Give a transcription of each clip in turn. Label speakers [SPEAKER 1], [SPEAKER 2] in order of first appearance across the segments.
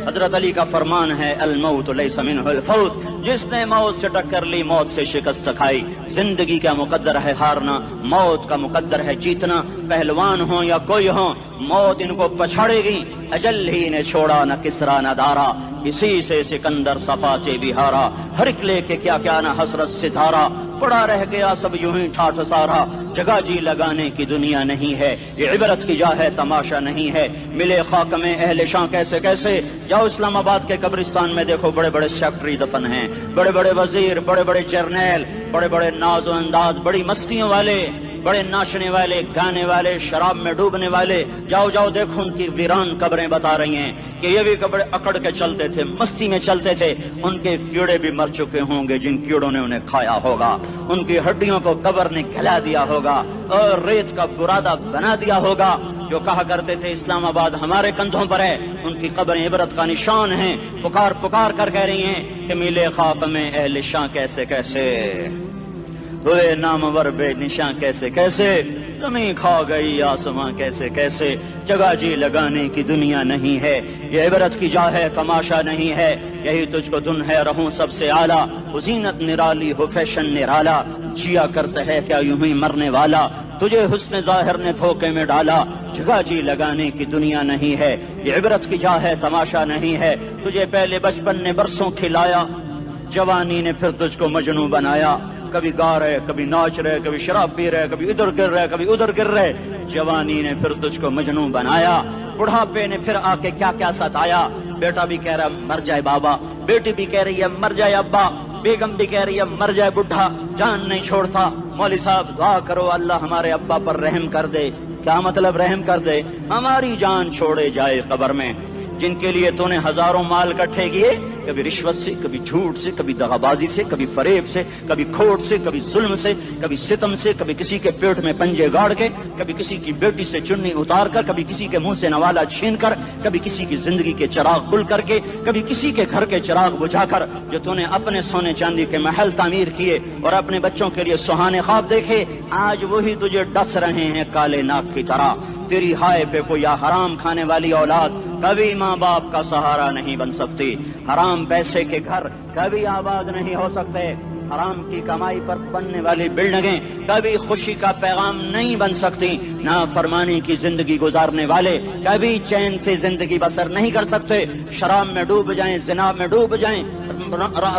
[SPEAKER 1] حضرت علی کا فرمان ہے الموت لیس منہ الفوت، جس نے موت سے ٹکر لی موت سے شکست کھائی۔ زندگی کا مقدر ہے ہارنا، موت کا مقدر ہے جیتنا۔ پہلوان ہوں یا کوئی ہوں، موت ان کو پچھاڑے گی۔ اجل ہی نے چھوڑا نہ کسرا نہ دارا، اسی سے سکندر صفاتے بھی ہارا۔ ہر ایک لے کے کیا کیا نہ حسرت ستارہ، پڑا رہ گیا سب یوں ہی ٹھاٹھ سارا۔ جگہ جی لگانے کی دنیا نہیں ہے، یہ عبرت کی جا ہے تماشا نہیں ہے۔ ملے خاک میں اہل شاں کیسے کیسے، جاؤ اسلام آباد کے قبرستان میں دیکھو، بڑے بڑے سیکٹری دفن ہیں، بڑے بڑے وزیر، بڑے بڑے جرنیل، بڑے بڑے ناز و انداز، بڑی مستیوں والے، بڑے ناچنے والے، گانے والے، شراب میں ڈوبنے والے۔ جاؤ جاؤ دیکھو ان کی ویران قبریں بتا رہی ہیں کہ یہ بھی قبریں اکڑ کے چلتے تھے، مستی میں چلتے تھے۔ ان کے کیڑے بھی مر چکے ہوں گے جن کیڑوں نے انہیں کھایا ہوگا، ان کی ہڈیوں کو قبر نے کھلا دیا ہوگا اور ریت کا برادہ بنا دیا ہوگا۔ جو کہا کرتے تھے اسلام آباد ہمارے کندھوں پر ہے، ان کی قبریں عبرت کا نشان ہیں۔ پکار پکار کر کہہ رہی ہیں کہ ملے خاک میں اہل شاں کیسے کیسے، ہوئے نامور بے نشاں کیسے کیسے، زمین کھا گئی آسماں کیسے کیسے۔ جگہ جی لگانے کی دنیا نہیں ہے، یہ عبرت کی جا ہے تماشا نہیں ہے۔ یہی تجھ کو دن ہے رہوں سب سے اعلیٰ، وہ زینت نرالی ہو فیشن نرالا، جیا کرتا ہے کیا یوں ہی مرنے والا، تجھے حسن ظاہر نے دھوکے میں ڈالا۔ جگہ جی لگانے کی دنیا نہیں ہے، یہ عبرت کی جا ہے تماشا نہیں ہے۔ تجھے پہلے بچپن نے برسوں کھلایا، جوانی نے پھر تجھ کو مجنوں بنایا۔ کبھی گا رہے، کبھی ناچ رہے، کبھی شراب پی رہے، کبھی ادھر گر رہے، کبھی ادھر گر رہے۔ جوانی نے پھر تجھ کو مجنوں بنایا، بڑھاپے نے پھر آ کے کیا کیا ستایا۔ بیٹا بھی کہہ رہا مر جائے بابا، بیٹی بھی کہہ رہی ہے مر جائے ابا، بیگم بھی کہہ رہی ہے مر جائے بڈھا، جان نہیں چھوڑتا۔ مولوی صاحب دعا کرو اللہ ہمارے ابا پر رحم کر دے۔ کیا مطلب رحم کر دے؟ ہماری جان چھوڑے جائے قبر میں۔ جن کے لیے تو نے ہزاروں مال اکٹھے کیے، کبھی رشوت سے، کبھی جھوٹ سے، کبھی دغابازی سے، کبھی فریب سے، کبھی کھوٹ سے، کبھی ظلم سے، کبھی ستم سے، کبھی کسی کے پیٹ میں پنجے گاڑ کے، کبھی کسی کی بیٹی سے چنی اتار کر، کبھی کسی کے منہ سے نوالا چھین کر، کبھی کسی کی زندگی کے چراغ گل کر کے، کبھی کسی کے گھر کے چراغ بجھا کر۔ جو تو نے اپنے سونے چاندی کے محل تعمیر کیے اور اپنے بچوں کے لیے سہانے خواب دیکھے، آج وہی تجھے ڈس رہے ہیں کالے ناک کی طرح۔ تیری ہائے پہ کوئی حرام کھانے والی اولاد کبھی ماں باپ کا سہارا نہیں بن سکتی۔ حرام پیسے کے گھر کبھی آباد نہیں ہو سکتے۔ حرام کی کمائی پر بننے والی بلڈنگیں کبھی خوشی کا پیغام نہیں بن سکتی۔ نافرمانی کی زندگی گزارنے والے کبھی چین سے زندگی بسر نہیں کر سکتے۔ شراب میں ڈوب جائیں، زنا میں ڈوب جائیں،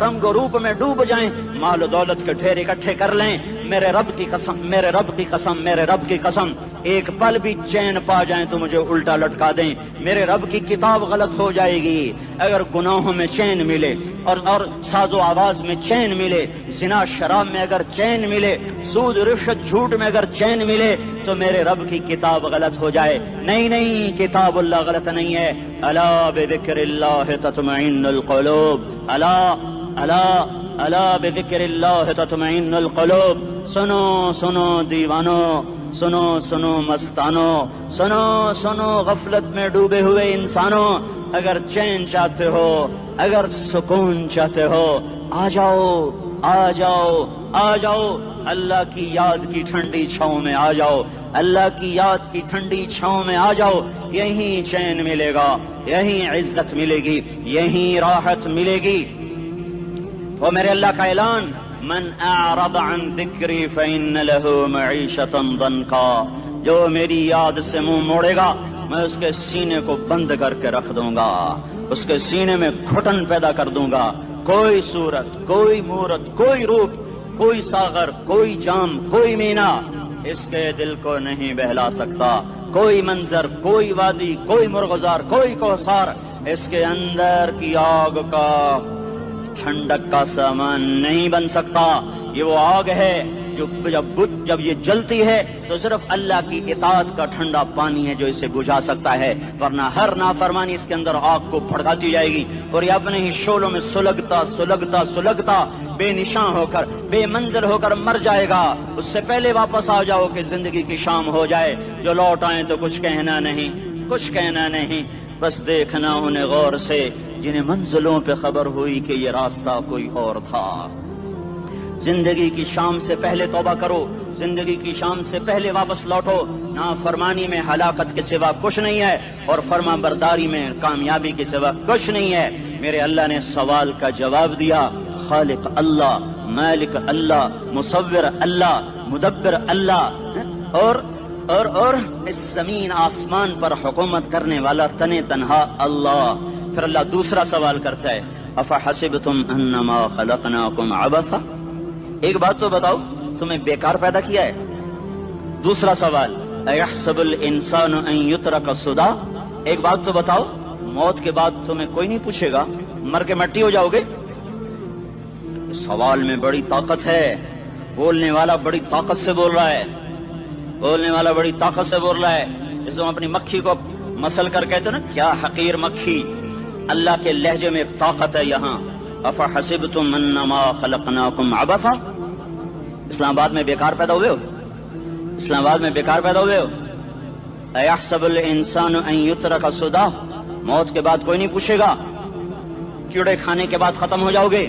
[SPEAKER 1] رنگ و روپ میں ڈوب جائیں، مال و دولت کے ڈھیر اکٹھے کر لیں، میرے رب کی قسم، میرے رب کی قسم، میرے رب کی قسم، ایک پل بھی چین پا جائیں تو مجھے الٹا لٹکا دیں۔ میرے رب کی کتاب غلط ہو جائے گی اگر گناہوں میں چین ملے اور ساز و آواز میں چین ملے، زنا شراب میں اگر چین ملے، سود رشوت جھوٹ میں اگر چین ملے تو میرے رب کی کتاب غلط ہو جائے۔ نہیں نہیں، کتاب اللہ غلط نہیں ہے۔ الا بذکر اللہ تطمئن القلوب، الا الا الا بذکر اللہ تطمئن القلوب۔ سنو سنو دیوانو، سنو سنو مستانو، سنو سنو غفلت میں ڈوبے ہوئے انسانوں، اگر چین چاہتے ہو، اگر سکون چاہتے ہو، آ جاؤ آ جاؤ آ جاؤ، اللہ کی یاد کی ٹھنڈی چھاؤں میں آ جاؤ، اللہ کی یاد کی ٹھنڈی چھاؤں میں آ جاؤ۔ یہیں چین ملے گا، یہیں عزت ملے گی، یہیں راحت ملے گی۔ وہ میرے اللہ کا اعلان، من اعرض عن ذکری فإن له معیشۃ ضنکا، جو میری یاد سے منہ موڑے گا میں اس کے سینے کو بند کر کے رکھ دوں گا، اس کے سینے میں گھٹن پیدا کر دوں گا۔ کوئی صورت، کوئی مورت، کوئی روپ، کوئی ساغر، کوئی جام، کوئی مینا اس کے دل کو نہیں بہلا سکتا۔ کوئی منظر، کوئی وادی، کوئی مرغزار، کوئی کوثر اس کے اندر کی آگ کا ٹھنڈک کا سامان نہیں بن سکتا۔ یہ وہ آگ ہے جو جب یہ جلتی ہے تو صرف اللہ کی اطاعت کا ٹھنڈا پانی ہے جو اسے بجھا سکتا ہے، ورنہ ہر نافرمانی اس کے اندر آگ کو بھڑکاتی جائے گی اور یہ اپنے ہی شعلوں میں سلگتا سلگتا سلگتا بے نشان ہو کر، بے منزل ہو کر مر جائے گا۔ اس سے پہلے واپس آ جاؤ کہ زندگی کی شام ہو جائے۔ جو لوٹ آئیں تو کچھ کہنا نہیں، کچھ کہنا نہیں، بس دیکھنا انہیں غور سے جنہیں منزلوں پہ خبر ہوئی کہ یہ راستہ کوئی اور تھا۔ زندگی کی شام سے پہلے توبہ کرو، زندگی کی شام سے پہلے واپس لوٹو. نافرمانی میں ہلاکت کے سوا کچھ نہیں ہے اور فرما برداری میں کامیابی کے سوا کچھ نہیں ہے. میرے اللہ نے سوال کا جواب دیا. خالق اللہ، مالک اللہ، مصور اللہ، مدبر اللہ، اور اس زمین آسمان پر حکومت کرنے والا تنے تنہا اللہ. پھر اللہ دوسرا سوال کرتا ہے، افحسبتم انما خلقناکم عبثا، ایک بات تو بتاؤ تمہیں بیکار پیدا کیا ہے؟ دوسرا سوال، ایحسب الانسان ان یترک سدی، ایک بات تو بتاؤ موت کے بعد تمہیں کوئی نہیں پوچھے گا، مر کے مٹی ہو جاؤ گے؟ سوال میں بڑی طاقت ہے. بولنے والا بڑی طاقت سے بول رہا ہے، بولنے والا بڑی طاقت سے بول رہا ہے. اس کو اپنی مکھی کو مسل کر کہتے نا، کیا حقیر مکھی. اللہ کے لہجے میں طاقت ہے یہاں. افحسبتم انما خلقناکم عبثا، اسلام آباد میں بیکار پیدا ہوئے ہو؟ اسلام آباد میں بیکار پیدا ہوئے ہو؟ ایحسب الانسان ان یترک سدی، موت کے بعد کوئی نہیں پوچھے گا، کیڑے کھانے کے بعد ختم ہو جاؤ گے.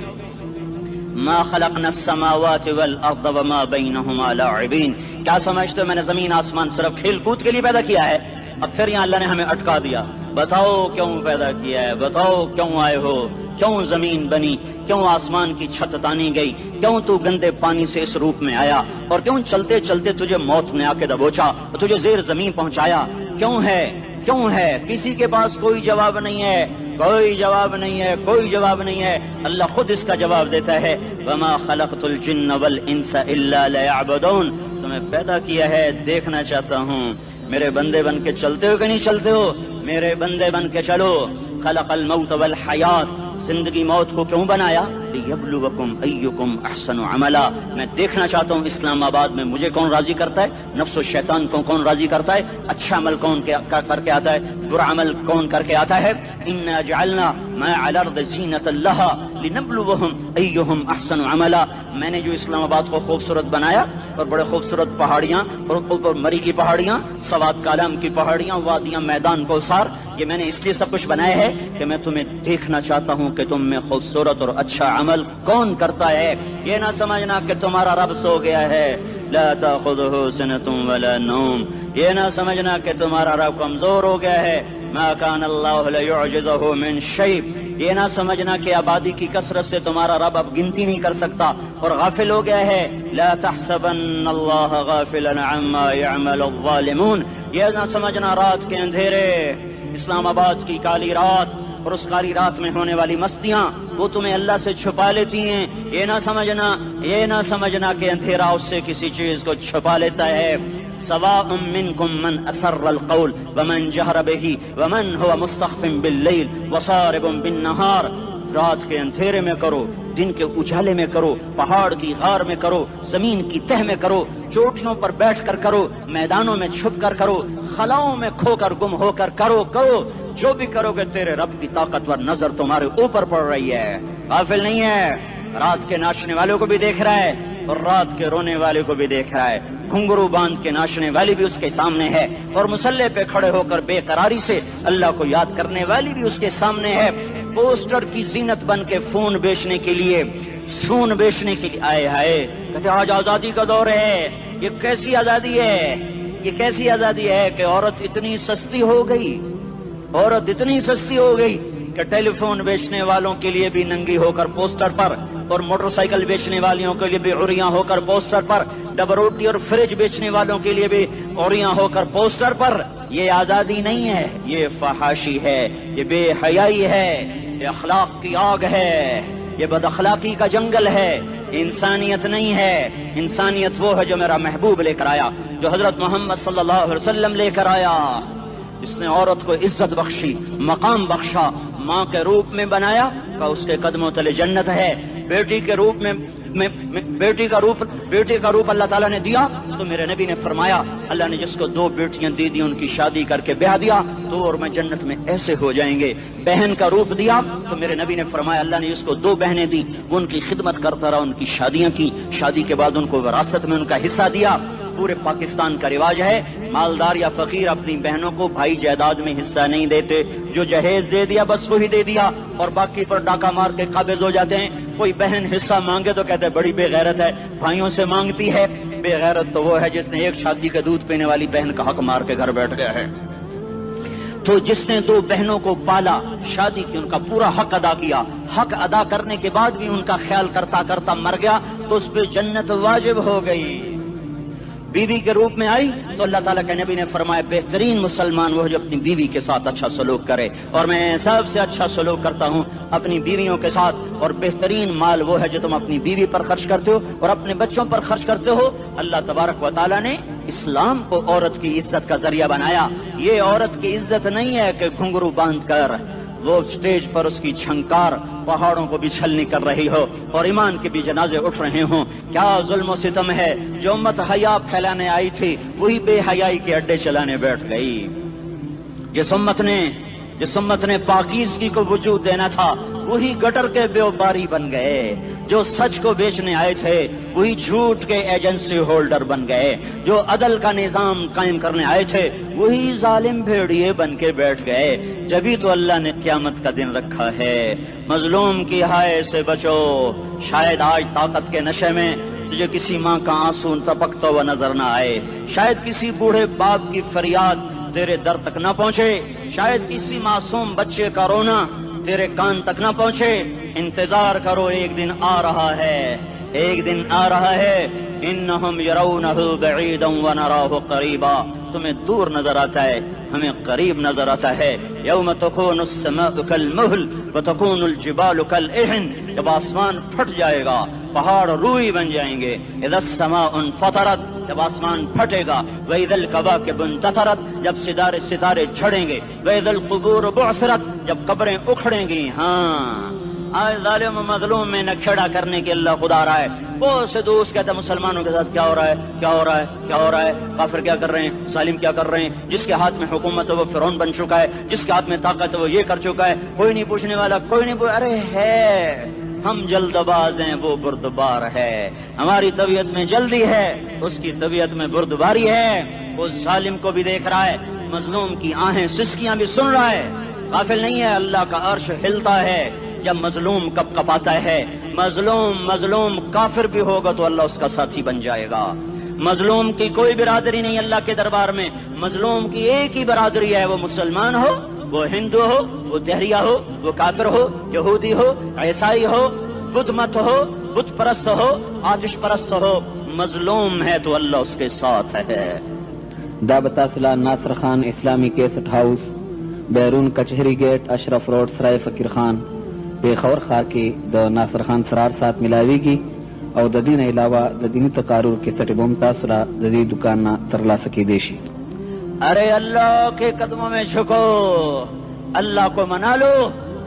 [SPEAKER 1] ما خلقنا السماوات والارض وما بینہما لاعبین، کیا سمجھتے ہو میں نے زمین آسمان صرف کھیل کود کے لیے پیدا کیا ہے؟ اب پھر یہاں اللہ نے ہمیں اٹکا دیا. بتاؤ کیوں پیدا کیا ہے، بتاؤ کیوں آئے ہو، کیوں زمین بنی، کیوں آسمان کی چھت تانی گئی، کیوں تو گندے پانی سے اس روپ میں آیا، اور کیوں چلتے چلتے تجھے موت نے آ کے دبوچا اور تجھے زیر زمین پہنچایا؟ کیوں ہے، کیوں ہے؟ کسی کے پاس کوئی جواب نہیں ہے، کوئی جواب نہیں ہے، کوئی جواب نہیں ہے. اللہ خود اس کا جواب دیتا ہے، وما خلقت الجن والانس الا لیعبدون، تمہیں پیدا کیا ہے دیکھنا چاہتا ہوں میرے بندے بن کے چلتے ہو کہ نہیں چلتے ہو، میرے بندے بن کے چلو. خلق الموت والحیات، زندگی موت کو کیوں بنایا؟ لیبلوکم ایکم احسن عملا، میں دیکھنا چاہتا ہوں اسلام آباد میں مجھے کون راضی کرتا ہے، نفس و شیطان کو کون راضی کرتا ہے، اچھا عمل کون کر کے آتا ہے، برا عمل کون کر کے آتا ہے. انا جعلنا ما علی الارض زینۃ لہا لنبلوہم ایہم احسن عملا، میں نے جو اسلام آباد کو خوبصورت بنایا اور بڑے خوبصورت پہاڑیاں اور اوپر مری کی پہاڑیاں، سوات کالام کی پہاڑیاں، وادیاں، میدان کوثر، یہ میں نے اس لیے سب کچھ بنایا ہے کہ میں تمہیں دیکھنا چاہتا ہوں کہ تم میں خوبصورت اور اچھا عمل کون کرتا ہے. یہ نہ سمجھنا کہ تمہارا رب سو گیا ہے، لا تاخذہ سنۃ ولا نوم، یہ نہ سمجھنا کہ تمہارا رب کمزور ہو گیا ہے، ما کان اللہ لیعجزہ من شیء، یہ نہ سمجھنا کہ آبادی کی کثرت سے تمہارا رب اب گنتی نہیں کر سکتا اور غافل ہو گیا ہے. لا تحسبن اللہ غافلا عما يعمل الظالمون، یہ نہ سمجھنا رات کے اندھیرے، اسلام آباد کی کالی رات اور اس کالی رات میں ہونے والی مستیاں وہ تمہیں اللہ سے چھپا لیتی ہیں. یہ نہ سمجھنا کہ اندھیرا اس سے کسی چیز کو چھپا لیتا ہے. سواء منکم من اسر القول ومن جہر به ومن هو مستخف باللیل وصارب بالنہار، رات کے اندھیرے میں کرو، دن کے اجالے میں کرو، پہاڑ کی غار میں کرو، زمین کی تہ میں کرو، چوٹیوں پر بیٹھ کر کرو، میدانوں میں چھپ کر کرو، خلاؤں میں کھو کر گم ہو کر کرو، جو بھی کرو گے تیرے رب کی طاقتور نظر تمہارے اوپر پڑ رہی ہے، غافل نہیں ہے. رات کے ناچنے والوں کو بھی دیکھ رہا ہے اور رات کے رونے والے کو بھی دیکھ رہا ہے، گھنگرو باندھ کے ناچنے والی بھی اس کے سامنے ہے اور مسلح پہ کھڑے ہو کر بے قراری سے اللہ کو یاد کرنے والی بھی اس کے سامنے ہے. پوسٹر کی زینت بن کے فون بیچنے کے لیے آئے ہائے کہتے آج آزادی کا دور ہے. یہ کیسی آزادی ہے، یہ کیسی آزادی ہے کہ عورت اتنی سستی ہو گئی کہ ٹیلی فون بیچنے والوں کے لیے بھی ننگی ہو کر پوسٹر پر، اور موٹر سائیکل بیچنے والوں کے لیے بھی عریاں ہو کر پوسٹر پر، ڈبل روٹی اور فریج بیچنے والوں کے لیے بھی عریاں ہو کر پوسٹر پر. یہ آزادی نہیں ہے، یہ فحاشی ہے، یہ بے حیائی ہے، یہ اخلاق کی آگ ہے، یہ بد اخلاقی کا جنگل ہے. انسانیت نہیں ہے. انسانیت وہ ہے جو میرا محبوب لے کر آیا، جو حضرت محمد صلی اللہ علیہ وسلم لے کر آیا. اس نے عورت کو عزت بخشی، مقام بخشا، ماں کے روپ میں بنایا کہ اس کے قدموں تلے جنت ہے. بیٹی کے روپ میں بیٹی کا روپ اللہ تعالیٰ نے دیا تو میرے نبی نے فرمایا اللہ نے جس کو 2 بیٹیاں دی ان کی شادی کر کے بیاہ دیا تو اور میں جنت میں ایسے ہو جائیں گے. بہن کا روپ دیا تو میرے نبی نے فرمایا اللہ نے جس کو 2 بہنیں دی وہ ان کی خدمت کرتا رہا، ان کی شادیاں کی، شادی کے بعد ان کو وراثت میں ان کا حصہ دیا. پورے پاکستان کا رواج ہے مالدار یا فقیر اپنی بہنوں کو بھائی جائیداد میں حصہ نہیں دیتے، جو جہیز دے دیا بس وہی دے دیا اور باقی پر ڈاکہ مار کے قابض ہو جاتے ہیں. کوئی بہن حصہ مانگے تو کہتے ہیں بڑی بے غیرت ہے، بھائیوں سے مانگتی ہے. بے غیرت تو وہ ہے جس نے ایک شادی کے دودھ پینے والی بہن کا حق مار کے گھر بیٹھ گیا ہے. تو جس نے 2 بہنوں کو پالا، شادی کی، ان کا پورا حق ادا کیا، حق ادا کرنے کے بعد بھی ان کا خیال کرتا کرتا مر گیا تو اس پہ جنت واجب ہو گئی. بیوی کے روپ میں آئی تو اللہ تعالیٰ کے نبی نے فرمایا بہترین مسلمان وہ جو اپنی بیوی کے ساتھ اچھا سلوک کرے، اور میں سب سے اچھا سلوک کرتا ہوں اپنی بیویوں کے ساتھ. اور بہترین مال وہ ہے جو تم اپنی بیوی پر خرچ کرتے ہو اور اپنے بچوں پر خرچ کرتے ہو. اللہ تبارک و تعالیٰ نے اسلام کو عورت کی عزت کا ذریعہ بنایا. یہ عورت کی عزت نہیں ہے کہ گھنگرو باندھ کر وہ اسٹیج پر اس کی چھنکار پہاڑوں کو بھی چھلنی کر رہی ہو اور ایمان کے بھی جنازے اٹھ رہے ہوں. کیا ظلم و ستم ہے. جو امت حیا پھیلانے آئی تھی وہی بے حیائی کے اڈے چلانے بیٹھ گئی. جس امت نے پاکیزگی کو وجود دینا تھا وہی گٹر کے بیوباری بن گئے. جو سچ کو بیچنے آئے تھے وہی جھوٹ کے ایجنسی ہولڈر بن گئے. جو عدل کا نظام قائم کرنے آئے تھے وہی ظالم بھیڑیے بن کے بیٹھ گئے. جبھی تو اللہ نے قیامت کا دن رکھا ہے. مظلوم کی ہائے سے بچو. شاید آج طاقت کے نشے میں تجھے کسی ماں کا آنسو ٹپکتا ہوا نظر نہ آئے. شاید کسی بوڑھے باپ کی فریاد تیرے در تک نہ پہنچے. شاید کسی معصوم بچے کا رونا تیرے کان تک نہ پہنچے. انتظار کرو، ایک دن آ رہا ہے، ایک دن آ رہا ہے. انہم یرونہ بعیدا ونراہ قریبا. تمہیں دور نظر آتا ہے، ہمیں قریب نظر آتا ہے. یوم تکون السماء کالمہل وتکون الجبال کالعہن. جب آسمان پھٹ جائے گا پہاڑ روئی بن جائیں گے. اذا السماء انفطرت، جب آسمان پھٹے گا. واذا الکواکب انتثرت، جب ستارے جھڑیں گے. واذا القبور بعثرت، جب قبریں اکھڑیں گی. ہاں آج ظالم و مظلوم میں نہ کھیڑا کرنے کے اللہ خدا رہا ہے. بہت سے دوست کہتے ہیں مسلمانوں کے ساتھ کیا ہو رہا ہے، کیا ہو رہا ہے، کیا ہو رہا ہے. کافر کیا کر رہے ہیں، ظالم کیا کر رہے ہیں. جس کے ہاتھ میں حکومت ہے وہ فرعون بن چکا ہے، جس کے ہاتھ میں طاقت ہے وہ یہ کر چکا ہے. کوئی نہیں پوچھنے والا، کوئی نہیں ارے ہے ہم جلد باز ہیں، وہ بردبار ہے. ہماری طبیعت میں جلدی ہے، اس کی طبیعت میں بردباری ہے. وہ ظالم کو بھی دیکھ رہا ہے، مظلوم کی آہیں سسکیاں بھی سن رہا ہے. غافل نہیں ہے. اللہ کا عرش ہلتا ہے جب مظلوم کپ کپاتا ہے. مظلوم کافر بھی ہوگا تو اللہ اس کا ساتھی بن جائے گا. مظلوم کی کوئی برادری نہیں اللہ کے دربار میں. مظلوم کی ایک ہی برادری ہے، وہ مسلمان ہو، وہ ہندو ہو، وہ دہریہ ہو، وہ کافر ہو، یہودی ہو، عیسائی ہو، بدھ مت ہو، بت پرست ہو، آتش پرست ہو. مظلوم ہے تو اللہ اس کے ساتھ ہے.
[SPEAKER 2] دعوت اصلاح ناصر خان اسلامی کیسٹ ہاؤس، بیرون کچہری گیٹ، اشرف روڈ، سرائے فقیر خان، پیښور ښار کې د ناصر خان سرار سات ملاویږي او د دې نه علاوه د دیني تقارر کیسټ به هم تاسو را د دې دکان نه ترلاسه کیدی شي.
[SPEAKER 1] ارے اللہ کے قدموں میں جھکو، اللہ کو منا لو،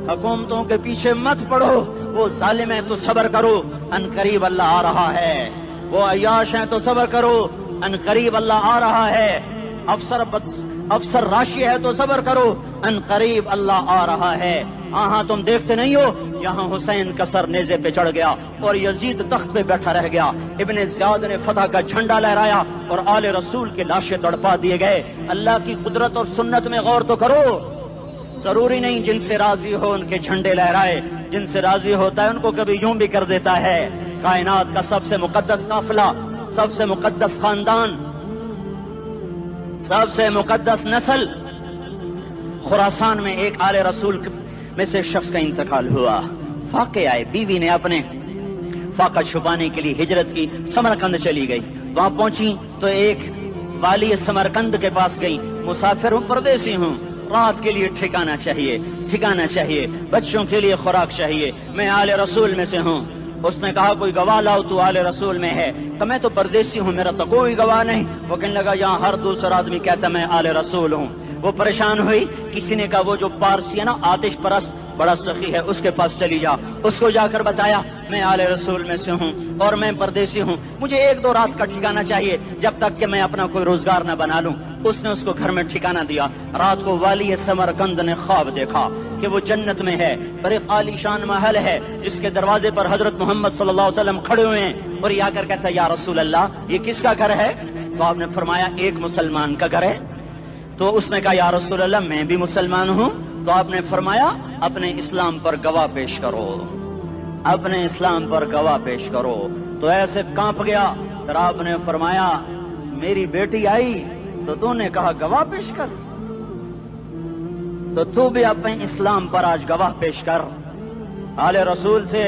[SPEAKER 1] حکومتوں کے پیچھے مت پڑو. وہ ظالم ہیں تو صبر کرو، ان قریب اللہ آ رہا ہے. وہ عیاش ہیں تو صبر کرو، ان قریب اللہ آ رہا ہے. افسر راشی ہے تو صبر کرو، ان قریب اللہ آ رہا ہے. ہاں تم دیکھتے نہیں ہو یہاں حسین کا سر نیزے پہ چڑھ گیا اور یزید تخت پہ بیٹھا رہ گیا. ابن زیاد نے فتح کا جھنڈا لہرایا اور آل رسول کے لاشیں تڑپا دیے گئے. اللہ کی قدرت اور سنت میں غور تو کرو. ضروری نہیں جن سے راضی ہو ان کے جھنڈے لہرائے، جن سے راضی ہوتا ہے ان کو کبھی یوں بھی کر دیتا ہے. کائنات کا سب سے مقدس قافلہ، سب سے مقدس خاندان، سب سے مقدس نسل، خراسان میں ایک آل رسول میں سے شخص کا انتقال ہوا. فاقے آئے، بیوی نے اپنے فاقہ چھپانے کے لیے ہجرت کی، سمرقند چلی گئی. وہاں پہنچی تو ایک والی سمرقند کے پاس گئی. مسافر ہوں، پردیسی ہوں، رات کے لیے ٹھکانا چاہیے، بچوں کے لیے خوراک چاہیے، میں آل رسول میں سے ہوں. اس نے کہا کوئی گواہ لاؤ، تو آل رسول میں ہے. کہ میں تو پردیسی ہوں، میرا تو کوئی گواہ نہیں. وہ کہنے لگا یہاں ہر دوسرا آدمی کہتا میں آل رسول ہوں. وہ پریشان ہوئی. کسی نے کہا وہ جو پارسی ہے نا آتش پرست بڑا سخی ہے، اس کے پاس چلی جا. اس کو جا کر بتایا میں آل رسول میں سے ہوں اور میں پردیسی ہوں، مجھے 1-2 رات کا ٹھکانہ چاہیے جب تک کہ میں اپنا کوئی روزگار نہ بنا لوں. اس نے اس کو گھر میں ٹھکانہ دیا. رات کو والی سمرقند نے خواب دیکھا کہ وہ جنت میں ہے، بڑے عالی شان محل ہے جس کے دروازے پر حضرت محمد صلی اللہ علیہ وسلم کھڑے ہوئے ہیں. اور یہ آ کر کہتا ہے یا رسول اللہ یہ کس کا گھر ہے؟ تو آپ نے فرمایا ایک مسلمان کا گھر ہے. تو اس نے کہا یا رسول اللہ میں بھی مسلمان ہوں. تو آپ نے فرمایا اپنے اسلام پر گواہ پیش کرو، اپنے اسلام پر گواہ پیش کرو. تو ایسے کانپ گیا پھر آپ نے فرمایا میری بیٹی آئی تو تو نے کہا گواہ پیش کر، تو تو بھی اپنے اسلام پر آج گواہ پیش کر۔ آل رسول سے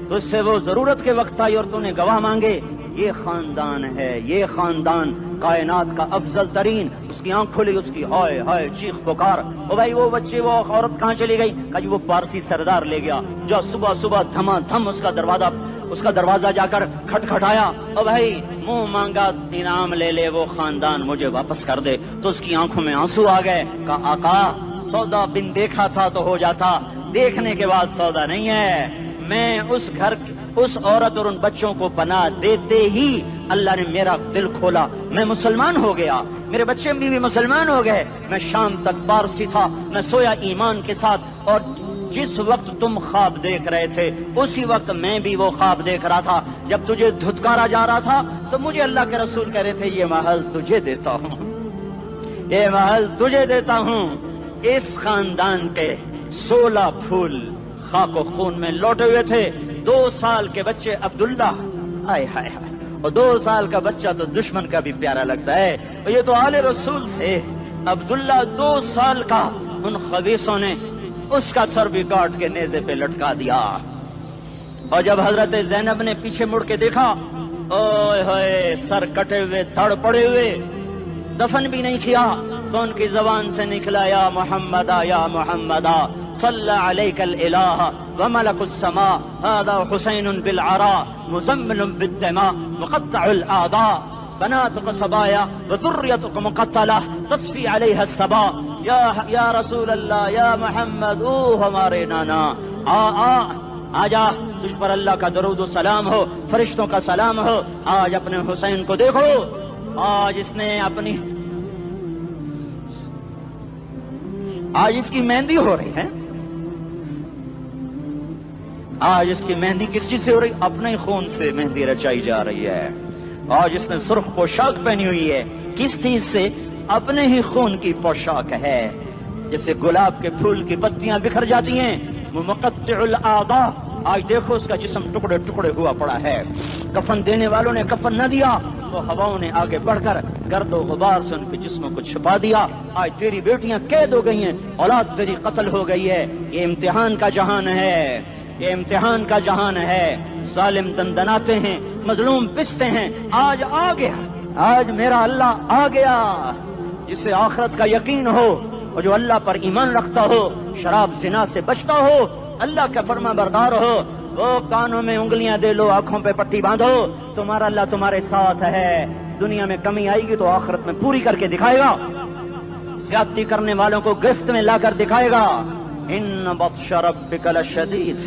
[SPEAKER 1] تجھ سے وہ ضرورت کے وقت آئی اور تو نے گواہ مانگے۔ یہ خاندان ہے، یہ خاندان کائنات کا افضل ترین۔ اس کی آنکھ کھلی، اس کی ہائے ہائے چیخ پکار، او بھائی وہ بچے وہ عورت کہاں چلی گئی؟ کہا جی وہ پارسی سردار لے گیا، جو صبح صبح دھما دھم اس کا دروازہ جا کر کھٹکھٹایا، او بھائی منہ مانگا انعام لے لے، وہ خاندان مجھے واپس کر دے۔ تو اس کی آنکھوں میں آنسو آ گئے۔ کہا آقا سودا بن دیکھا تھا تو ہو جاتا، دیکھنے کے بعد سودا نہیں ہے۔ میں اس گھر اس عورت اور ان بچوں کو پناہ دیتے ہی اللہ نے میرا دل کھولا، میں مسلمان ہو گیا، میرے بچے بھی مسلمان ہو گئے۔ میں شام تک پارسی تھا، میں سویا ایمان کے ساتھ، اور جس وقت تم خواب دیکھ رہے تھے اسی وقت میں بھی وہ خواب دیکھ رہا تھا۔ جب تجھے دھتکارا جا رہا تھا تو مجھے اللہ کے رسول کہہ رہے تھے یہ محل تجھے دیتا ہوں، یہ محل تجھے دیتا ہوں۔ اس خاندان کے 16 پھول خاک و خون میں لوٹے ہوئے تھے۔ 2 سال کے بچے عبداللہ، ہائے ہائے ہائے، اور 2 سال کا بچہ تو دشمن کا بھی پیارا لگتا ہے، اور یہ تو آل رسول تھے۔ عبداللہ 2 سال کا، ان خبیثوں نے اس کا سر بھی کاٹ کے نیزے پہ لٹکا دیا۔ اور جب حضرت زینب نے پیچھے مڑ کے دیکھا، اوئے ہوئے سر کٹے ہوئے دھڑ پڑے ہوئے، دفن بھی نہیں کیا، تو ان کی زبان سے نکلا یا محمدا یا محمدا صلی علیک الالہ وملک السماء هذا حسین بالعراء مزمل بالدماء مقطع الاعداء بناتك صبايا وذريتك مقتلہ تصفی علیہ الصبا۔ یا رسول اللہ یا محمد، او ہمارے نانا، آ جا، تجھ پر اللہ کا درود و سلام ہو، فرشتوں کا سلام ہو۔ آج اپنے حسین کو دیکھو، آج اس نے آج اس کی مہندی ہو رہی ہے۔ آج اس کی مہندی کس چیز سے ہو رہی؟ اپنے خون سے مہندی رچائی جا رہی ہے۔ آج اس نے سرخ پوشاک پہنی ہوئی ہے، کس چیز سے؟ اپنے ہی خون کی پوشاک ہے۔ جیسے گلاب کے پھول کی پتیاں بکھر جاتی ہیں، وہ مقطع الاعضاء، آج دیکھو اس کا جسم ٹکڑے ٹکڑے ہوا پڑا ہے۔ کفن دینے والوں نے کفن نہ دیا تو ہواؤں نے آگے بڑھ کر گرد و غبار سے ان کے جسموں کو چھپا دیا۔ آج تیری بیٹیاں قید ہو گئی ہیں، اولاد تیری قتل ہو گئی ہے۔ یہ امتحان کا جہان ہے، یہ امتحان کا جہان ہے۔ ظالم دندناتے ہیں، مظلوم پستے ہیں۔ آج آ گیا، آج میرا اللہ آ گیا۔ جسے آخرت کا یقین ہو اور جو اللہ پر ایمان رکھتا ہو، شراب زنا سے بچتا ہو، اللہ کا فرما بردار ہو، وہ کانوں میں انگلیاں دے لو، آنکھوں پہ پٹی باندھو، تمہارا اللہ تمہارے ساتھ ہے۔ دنیا میں کمی آئے گی تو آخرت میں پوری کر کے دکھائے گا۔ زیادتی کرنے والوں کو گرفت میں لا کر دکھائے گا۔ ان بطش ربک لشدید،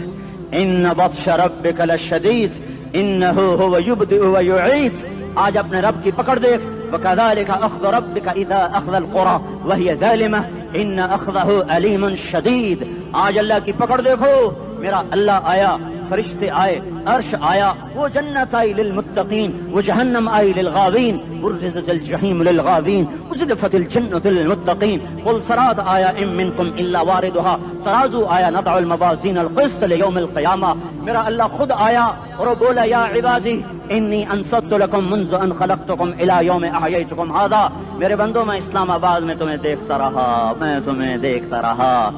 [SPEAKER 1] ان بطش ربک لشدید انہ هو یبدئ ویعید۔ آج اپنے رب کی پکڑ دیکھ، وکذالک اخذ ربک اذا اخذ القری وہی ظالمہ ان اخذہ علیم شدید۔ آج اللہ کی پکڑ دیکھو، میرا اللہ آیا، فرشتے آئے، عرش آیا، وہ جنت آئی للمتقین، وہ جہنم آئی للغاوین، برزت الجحیم للغاوین، ازلفت الجنت للمتقین، والصراط آیا ان منکم الا واردها، ترازو آیا نضع الموازین القسط لیوم القیامہ۔ میرا اللہ خود آیا اور وہ بولا یا عبادی انی انصت لکم منذ ان خلقتکم الی یوم احییتکم ھذا۔ میرے بندوں، میں اسلام آباد میں تمہیں دیکھتا رہا، میں تمہیں دیکھتا رہا۔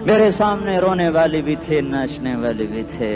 [SPEAKER 1] میرے سامنے رونے والے بھی تھے، ناچنے والے بھی تھے،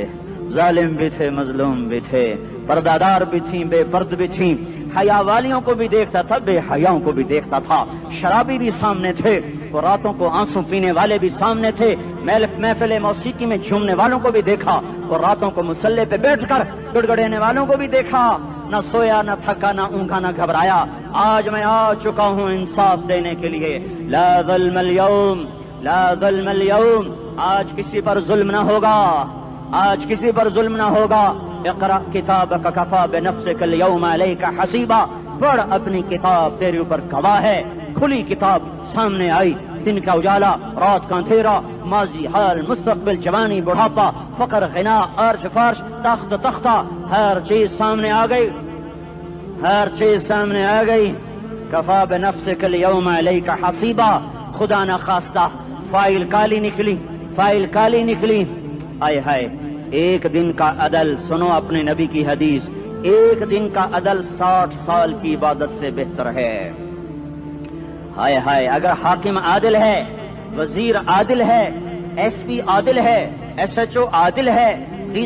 [SPEAKER 1] ظالم بھی تھے، مظلوم بھی تھے، پردادار بھی تھیں، بے پرد بھی تھیں، حیا والیوں کو بھی دیکھتا تھا، بے حیاؤں کو بھی دیکھتا تھا، شرابی بھی سامنے تھے، اور راتوں کو آنسو پینے والے بھی سامنے تھے، محفل موسیقی میں جھومنے والوں کو بھی دیکھا، اور راتوں کو مسلح پہ بیٹھ کر گڑگڑانے والوں کو بھی دیکھا۔ نہ سویا، نہ تھکا، نہ اونگا، نہ گھبرایا۔ آج میں آ چکا ہوں انصاف دینے کے لیے۔ لا ظلم اليوم، لا ظلم اليوم، آج کسی پر ظلم نہ ہوگا، آج کسی پر ظلم نہ ہوگا۔ اقرأ کتابک کفی بنفسک اليوم علیک حسیبا، پڑھ اپنی کتاب، تیرے اوپر گواہ ہے۔ کھلی کتاب سامنے آئی، دن کا اجالا، رات کا اندھیرا، ماضی، حال، مستقبل، جوانی، بڑھاپا، فقر، غنا، عرش، فرش، تخت، تختہ، ہر چیز سامنے آ گئی، ہر چیز سامنے آ گئی۔ کفی بنفسک اليوم علیک حسیبا، خدا نہ خواستہ فائل کالی نکلی، فائل کالی نکلی۔ آئے ہائے، ایک دن کا عدل، سنو اپنے نبی کی حدیث، ایک دن کا عدل 60 سال کی عبادت سے بہتر ہے. ہائے ہائے، اگر حاکم عادل ہے، وزیر عادل ہے، ایس پی عادل ہے، ایس ایچ او عادل ہے، ڈی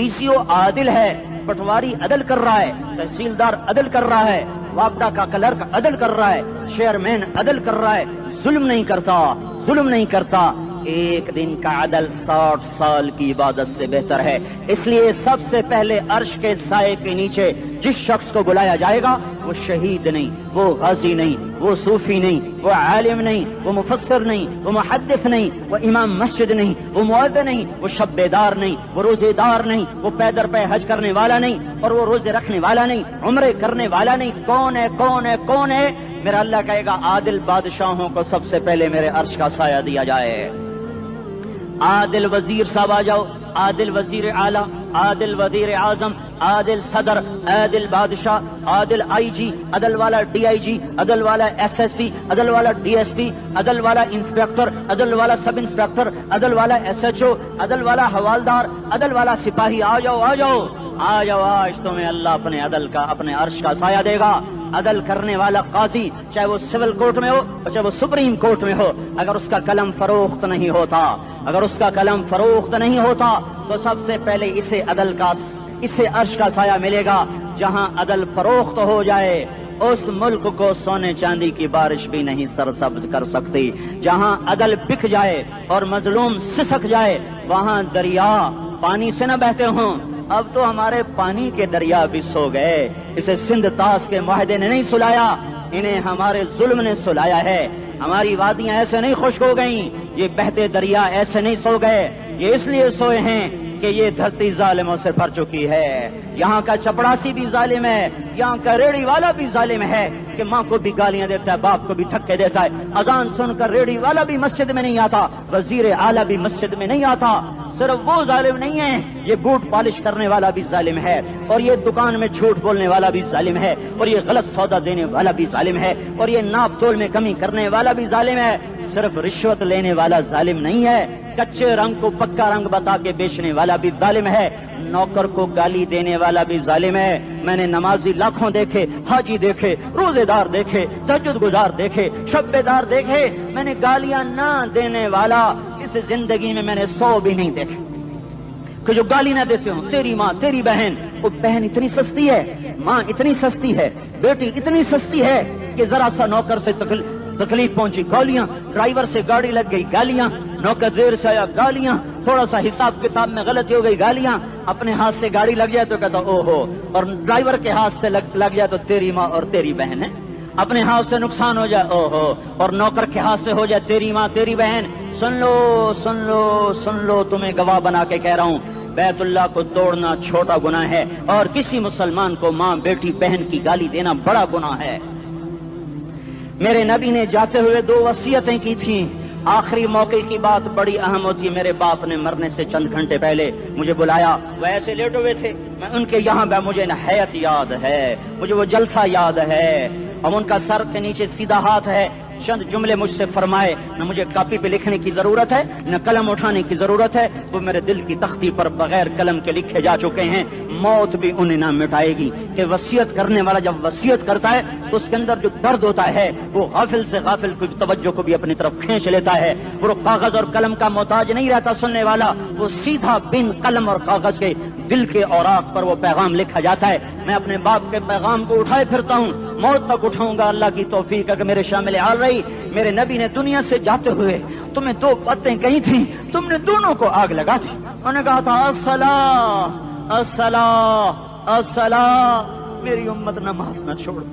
[SPEAKER 1] سی او عادل ہے، پٹواری عدل کر رہا ہے، تحصیلدار عدل کر رہا ہے، وابڈا کا کلرک عدل کر رہا ہے، چیئرمین عدل کر رہا ہے، ظلم نہیں کرتا، ایک دن کا عدل 60 سال کی عبادت سے بہتر ہے. اس لیے سب سے پہلے عرش کے سائے کے نیچے جس شخص کو بلایا جائے گا وہ شہید نہیں، وہ غازی نہیں، وہ صوفی نہیں، وہ عالم نہیں، وہ مفسر نہیں، وہ محدث نہیں، وہ امام مسجد نہیں، وہ مؤذن نہیں، وہ شب بیدار نہیں، وہ روزے دار نہیں، وہ پیدر پہ حج کرنے والا نہیں، اور وہ روزے رکھنے والا نہیں، عمرے کرنے والا نہیں. کون ہے؟ میرا اللہ کہے گا عادل بادشاہوں کو سب سے پہلے میرے عرش کا سایہ دیا جائے. عادل وزیر صاحب آ جاؤ، عادل وزیر اعلیٰ، عادل وزیر اعظم، عادل صدر، عادل بادشاہ، عادل آئی جی، عدل والا ڈی آئی جی، عدل والا ایس ایس پی، عدل والا ڈی ایس پی، عدل والا انسپیکٹر، عدل والا سب انسپیکٹر، عدل والا ایس ایچ او، عدل والا حوالدار، عدل والا سپاہی. آ جاؤ آج تمہیں اللہ اپنے عدل کا، اپنے عرش کا سایہ دے گا. عدل کرنے والا قاضی چاہے وہ سول کورٹ میں ہو چاہے وہ سپریم کورٹ میں ہو، اگر اس کا قلم فروخت نہیں ہوتا تو سب سے پہلے اسے عرش کا سایہ ملے گا. جہاں عدل فروخت ہو جائے اس ملک کو سونے چاندی کی بارش بھی نہیں سرسبز کر سکتی. جہاں عدل بک جائے اور مظلوم سسک جائے وہاں دریا پانی سے نہ بہتے ہوں. اب تو ہمارے پانی کے دریا بھی سو گئے. اسے سندھ طاس کے معاہدے نے نہیں سلایا، انہیں ہمارے ظلم نے سلایا ہے. ہماری وادیاں ایسے نہیں خشک ہو گئیں، یہ بہتے دریا ایسے نہیں سو گئے. یہ اس لیے سوئے ہیں کہ یہ دھرتی ظالموں سے بھر چکی ہے. یہاں کا چپڑاسی بھی ظالم ہے، یہاں کا ریڑی والا بھی ظالم ہے کہ ماں کو بھی گالیاں دیتا ہے، باپ کو بھی دھکے دیتا ہے. اذان سن کر ریڑی والا بھی مسجد میں نہیں آتا، وزیر اعلیٰ بھی مسجد میں نہیں آتا. صرف وہ ظالم نہیں ہے، یہ بوٹ پالش کرنے والا بھی ظالم ہے، اور یہ دکان میں جھوٹ بولنے والا بھی ظالم ہے، اور یہ غلط سودا دینے والا بھی ظالم ہے، اور یہ ناپ تول میں کمی کرنے والا بھی ظالم ہے. صرف رشوت لینے والا ظالم نہیں ہے، کچے رنگ کو پکا رنگ بتا کے بیچنے والا بھی ظالم ہے، نوکر کو گالی دینے والا بھی ظالم ہے. میں نے نمازی لاکھوں دیکھے، حاجی دیکھے، روزے دار دیکھے، تہجد گزار دیکھے، شب بیدار دیکھے. میں نے گالیاں نہ دینے والا اس زندگی میں نے 100 بھی نہیں دیکھے کہ جو گالی نہ دیتے ہوں. تیری ماں، تیری بہن، وہ بہن اتنی سستی ہے، ماں اتنی سستی ہے، بیٹی اتنی سستی ہے کہ ذرا سا نوکر سے تکلیف پہنچی گالیاں، ڈرائیور سے گاڑی لگ گئی گالیاں، نوکر دیر سے آیا گالیاں، تھوڑا سا حساب کتاب میں غلطی ہو گئی گالیاں. اپنے ہاتھ سے گاڑی لگ جائے تو کہتا او ہو، اور ڈرائیور کے ہاتھ سے لگ جائے تو تیری ماں اور تیری بہن ہے. اپنے ہاتھ سے نقصان ہو جائے او ہو، اور نوکر کے ہاتھ سے ہو جائے تیری ماں تیری بہن. سن لو تمہیں گواہ بنا کے کہہ رہا ہوں، بیت اللہ کو توڑنا چھوٹا گناہ ہے، اور کسی مسلمان کو ماں، بیٹی، بہن کی گالی دینا بڑا گناہ ہے. میرے نبی نے جاتے ہوئے 2 وصیتیں کی تھیں. آخری موقع کی بات بڑی اہم ہوتی ہے. میرے باپ نے مرنے سے چند گھنٹے پہلے مجھے بلایا، وہ ایسے لیٹے ہوئے تھے، میں ان کے یہاں مجھے حیات یاد ہے، مجھے وہ جلسہ یاد ہے، اور ان کا سر کے نیچے سیدھا ہاتھ ہے. چند جملے مجھ سے فرمائے، نہ مجھے کاپی پہ لکھنے کی ضرورت ہے نہ قلم اٹھانے کی ضرورت ہے، وہ میرے دل کی تختی پر بغیر قلم کے لکھے جا چکے ہیں. موت بھی انہیں نہ مٹائے گی کہ وصیت کرنے والا جب وصیت کرتا ہے تو اس کے اندر جو درد ہوتا ہے وہ غافل سے غافل کی توجہ کو بھی اپنی طرف کھینچ لیتا ہے. وہ کاغذ اور قلم کا محتاج نہیں رہتا سننے والا، وہ سیدھا بن قلم اور کاغذ کے دل کے اوراق پر وہ پیغام لکھا جاتا ہے. میں اپنے باپ کے پیغام کو اٹھائے پھرتا ہوں، موت تک اٹھاؤں گا. اللہ کی توفیق ہے کہ میرے شامل حال رہی. میرے نبی نے دنیا سے جاتے ہوئے تمہیں 2 باتیں کہی تھیں، تم نے دونوں کو آگ لگا دی. انہوں نے کہا تھا الصلاۃ الصلاۃ الصلاۃ، میری امت نماز نہ چھوڑ.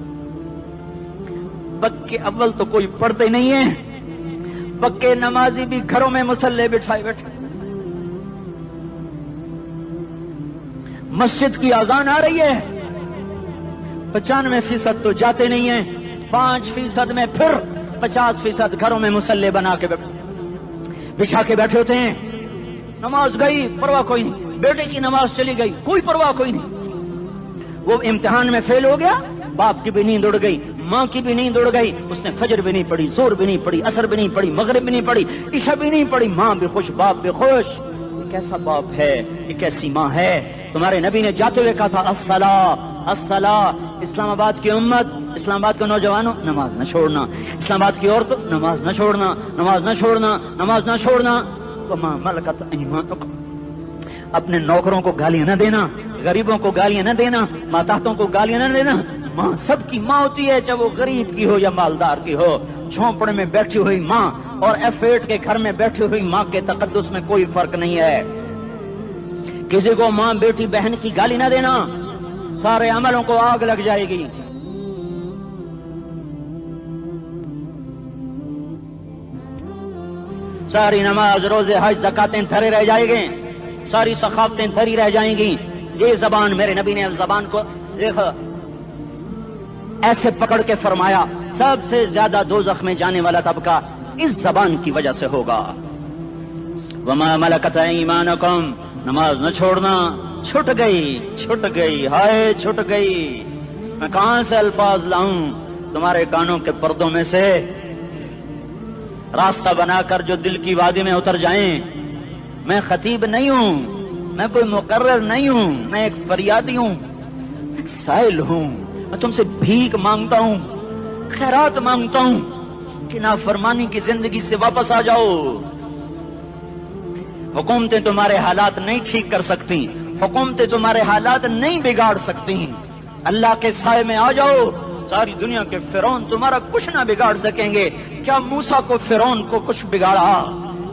[SPEAKER 1] پکے اول تو کوئی پڑھتے نہیں ہیں، پکے نمازی بھی گھروں میں مصلے بٹھائے بیٹھے. مسجد کی اذان آ رہی ہے، 95% تو جاتے نہیں ہیں، 5% میں پھر 50% گھروں میں مصلے بنا کے بچھا کے بیٹھے ہوتے ہیں. نماز گئی پرواہ کوئی نہیں، بیٹے کی نماز چلی گئی کوئی پرواہ کوئی نہیں. وہ امتحان میں فیل ہو گیا، باپ کی بھی نیند اڑ گئی، ماں کی بھی نیند اڑ گئی، اس نے فجر بھی نہیں پڑھی، زور بھی نہیں پڑھی، عصر بھی نہیں پڑھی، مغرب بھی نہیں پڑھی، عشاء بھی نہیں پڑھی. ماں بھی خوش، باپ بھی خوش. یہ کیسا باپ ہے، یہ کیسی ماں ہے تمہارے نبی نے جاتے ہوئے کہا تھا الصلاۃ الصلاۃ، اسلام آباد کی امت، اسلام آباد کے نوجوانوں نماز نہ چھوڑنا، اسلام آباد کی عورتوں نماز نہ چھوڑنا، نماز نہ چھوڑنا، نماز نہ چھوڑنا۔ وما ملکت ایمانکم، اپنے نوکروں کو گالیاں نہ دینا، غریبوں کو گالیاں نہ دینا، ماتحتوں کو گالیاں نہ دینا۔ ماں سب کی ماں ہوتی ہے، چاہے وہ غریب کی ہو یا مالدار کی ہو۔ جھونپڑے میں بیٹھی ہوئی ماں اور F8 کے گھر میں بیٹھی ہوئی ماں کے تقدس میں کوئی فرق نہیں ہے۔ کسی کو ماں بیٹی بہن کی گالی نہ دینا، سارے عملوں کو آگ لگ جائے گی۔ ساری نماز روزے حج زکاتیں دھرے رہ جائیں گے، ساری ثقافتیں دھری رہ جائیں گی۔ یہ زبان میرے نبی نے زبان کو دیکھا ایسے پکڑ کے فرمایا سب سے زیادہ دوزخ میں جانے والا طبقہ اس زبان کی وجہ سے ہوگا۔ وما ملکت ایمانکم، نماز نہ چھوڑنا۔ چھٹ گئی ہائے چھٹ گئی۔ میں کہاں سے الفاظ لاؤں تمہارے کانوں کے پردوں میں سے، راستہ بنا کر جو دل کی وادی میں اتر جائیں۔ میں خطیب نہیں ہوں، میں کوئی مقرر نہیں ہوں، میں ایک فریادی ہوں، ایک سائل ہوں۔ میں تم سے بھیک مانگتا ہوں، خیرات مانگتا ہوں کہ نافرمانی کی زندگی سے واپس آ جاؤ۔ حکومتیں تمہارے حالات نہیں ٹھیک کر سکتی، حکومتیں تمہارے حالات نہیں بگاڑ سکتی۔ اللہ کے سائے میں آ جاؤ، ساری دنیا کے فرعون تمہارا کچھ نہ بگاڑ سکیں گے۔ کیا موسیٰ کو فرعون کو کچھ بگاڑا؟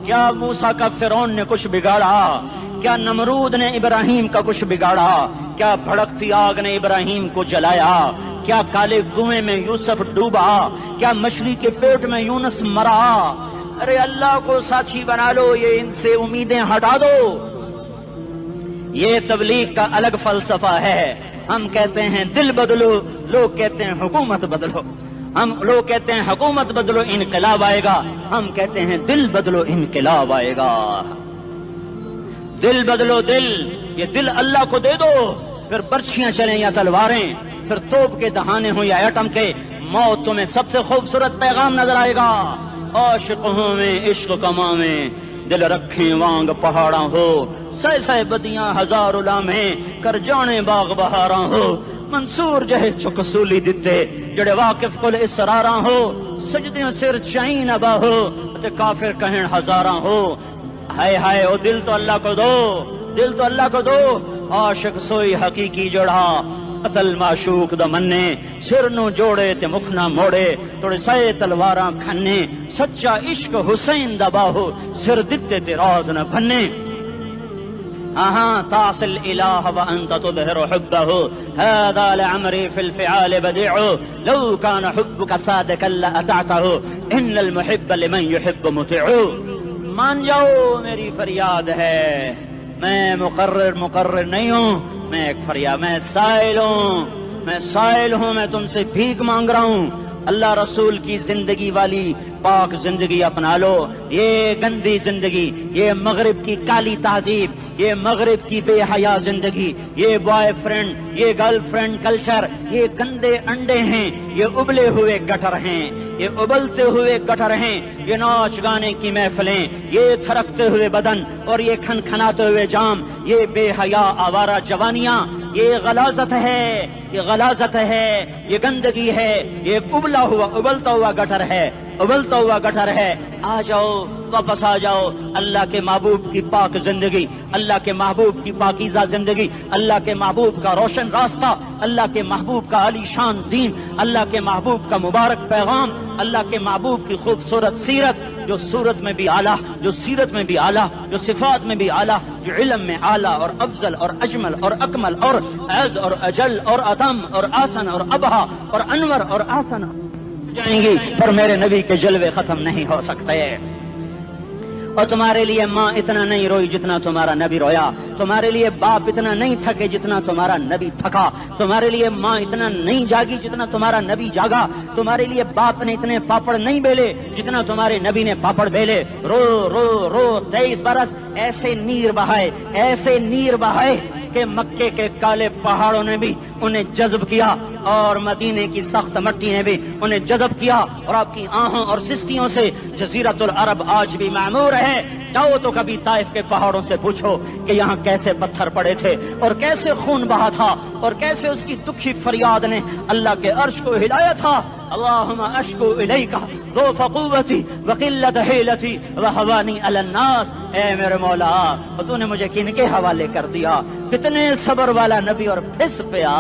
[SPEAKER 1] کیا موسیٰ کا فرعون نے کچھ بگاڑا؟ کیا نمرود نے ابراہیم کا کچھ بگاڑا؟ کیا بھڑکتی آگ نے ابراہیم کو جلایا؟ کیا کالے کنویں میں یوسف ڈوبا؟ کیا مچھلی کے پیٹ میں یونس مرا؟ ارے اللہ کو ساتھی بنا لو، یہ ان سے امیدیں ہٹا دو۔ یہ تبلیغ کا الگ فلسفہ ہے۔ ہم کہتے ہیں دل بدلو، لوگ کہتے ہیں حکومت بدلو۔ لوگ کہتے ہیں حکومت بدلو انقلاب آئے گا، ہم کہتے ہیں دل بدلو انقلاب آئے گا۔ دل بدلو، دل، یہ دل اللہ کو دے دو، پھر برچیاں چلیں یا تلواریں، پھر توپ کے دہانے ہوں یا ایٹم کے، موت تمہیں سب سے خوبصورت پیغام نظر آئے گا۔ عاشق ہوں میں عشق کما میں، دل رکھیں وانگ پہاڑاں ہو، سہ بدیاں ہزار لامے، کر جانے باغ بہاراں ہو، منصور جہے چکسولی دتے، جڑے واقف کل اسراراں ہو، سجدیاں سر چائیں ابا ہو، تے کافر کہیں ہزاراں ہو۔ ہائے ہائے او دل تو اللہ کو دو، دل تو اللہ کو دو۔ عاشق سوئی حقیقی جڑا، قتل معشوق دا مننے، سر نو جوڑے تے مکھ نہ موڑے، توڑے سائے تلواراں کھنے، سچا عشق حسین دا باہو، سر دتے تے راز نہ بھنے۔ تعصي الإله وأنت تظهر حبه، هذا لعمري في الفعال بديع، لو كان حبك صادقا لأطعته، إن المحب لمن يحب مطيع۔ مان جاؤ میری فریاد ہے، میں مقرر نہیں ہوں، میں ایک فریاد، میں سائل ہوں، میں تم سے بھیک مانگ رہا ہوں۔ اللہ رسول کی زندگی والی پاک زندگی اپنا لو۔ یہ گندی زندگی، یہ مغرب کی کالی تہذیب، یہ مغرب کی بے حیا زندگی، یہ بوائے فرینڈ، یہ گرل فرینڈ کلچر، یہ گندے انڈے ہیں، یہ ابلے ہوئے گٹر ہیں، یہ ابلتے ہوئے گٹر ہیں، یہ ناچ گانے کی محفلیں، یہ تھرکتے ہوئے بدن اور یہ کھنکھناتے ہوئے جام، یہ بے حیا آوارہ جوانیاں، یہ غلاظت ہے، یہ غلاظت ہے، یہ گندگی ہے، یہ ابلتا ہوا گٹر ہے، ابلتا ہوا گٹر ہے۔ آ جاؤ، واپس آ جاؤ، اللہ کے محبوب کی پاک زندگی، اللہ کے محبوب کی پاکیزہ زندگی، اللہ کے محبوب کا روشن راستہ، اللہ کے محبوب کا عالی شان دین، اللہ کے محبوب کا مبارک پیغام، اللہ کے محبوب کی خوبصورت سیرت، جو صورت میں بھی اعلیٰ، جو سیرت میں بھی اعلیٰ، جو صفات میں بھی اعلیٰ، جو علم میں اعلیٰ اور افضل اور اجمل اور اکمل اور اعز اور اجل اور اتم اور آسن اور ابہا اور انور اور آسن جائیں گی، پر میرے نبی کے جلوے ختم نہیں ہو سکتے۔ اور تمہارے لیے ماں اتنا نہیں روئی جتنا تمہارا نبی رویا، تمہارے لیے باپ اتنا نہیں تھکے جتنا تمہارا نبی تھکا، تمہارے لیے ماں اتنا نہیں جاگی جتنا تمہارا نبی جاگا، تمہارے لیے باپ نے اتنے پاپڑ نہیں بیلے جتنا تمہارے نبی نے پاپڑ بیلے۔ رو رو رو 23 برس ایسے نیر بہائے کہ مکے کے کالے پہاڑوں نے بھی انہیں جذب کیا اور مدینے کی سخت مٹی نے بھی انہیں جذب کیا، اور آپ کی آہوں اور سستیوں سے جزیرۃ العرب آج بھی معمور ہے۔ جاؤ تو کبھی طائف کے پہاڑوں سے پوچھو کہ یہاں کیسے پتھر پڑے تھے اور کیسے خون بہا تھا اور کیسے اس کی دکھی فریاد نے اللہ کے عرش کو ہلایا تھا۔ اللہم اشکو الیک ضعف قوتی وقلت حیلتی وہوانی علی الناس، اے میرے مولا تو نے مجھے کن کے حوالے کر دیا؟ کتنے صبر والا نبی، اور پھس پیا،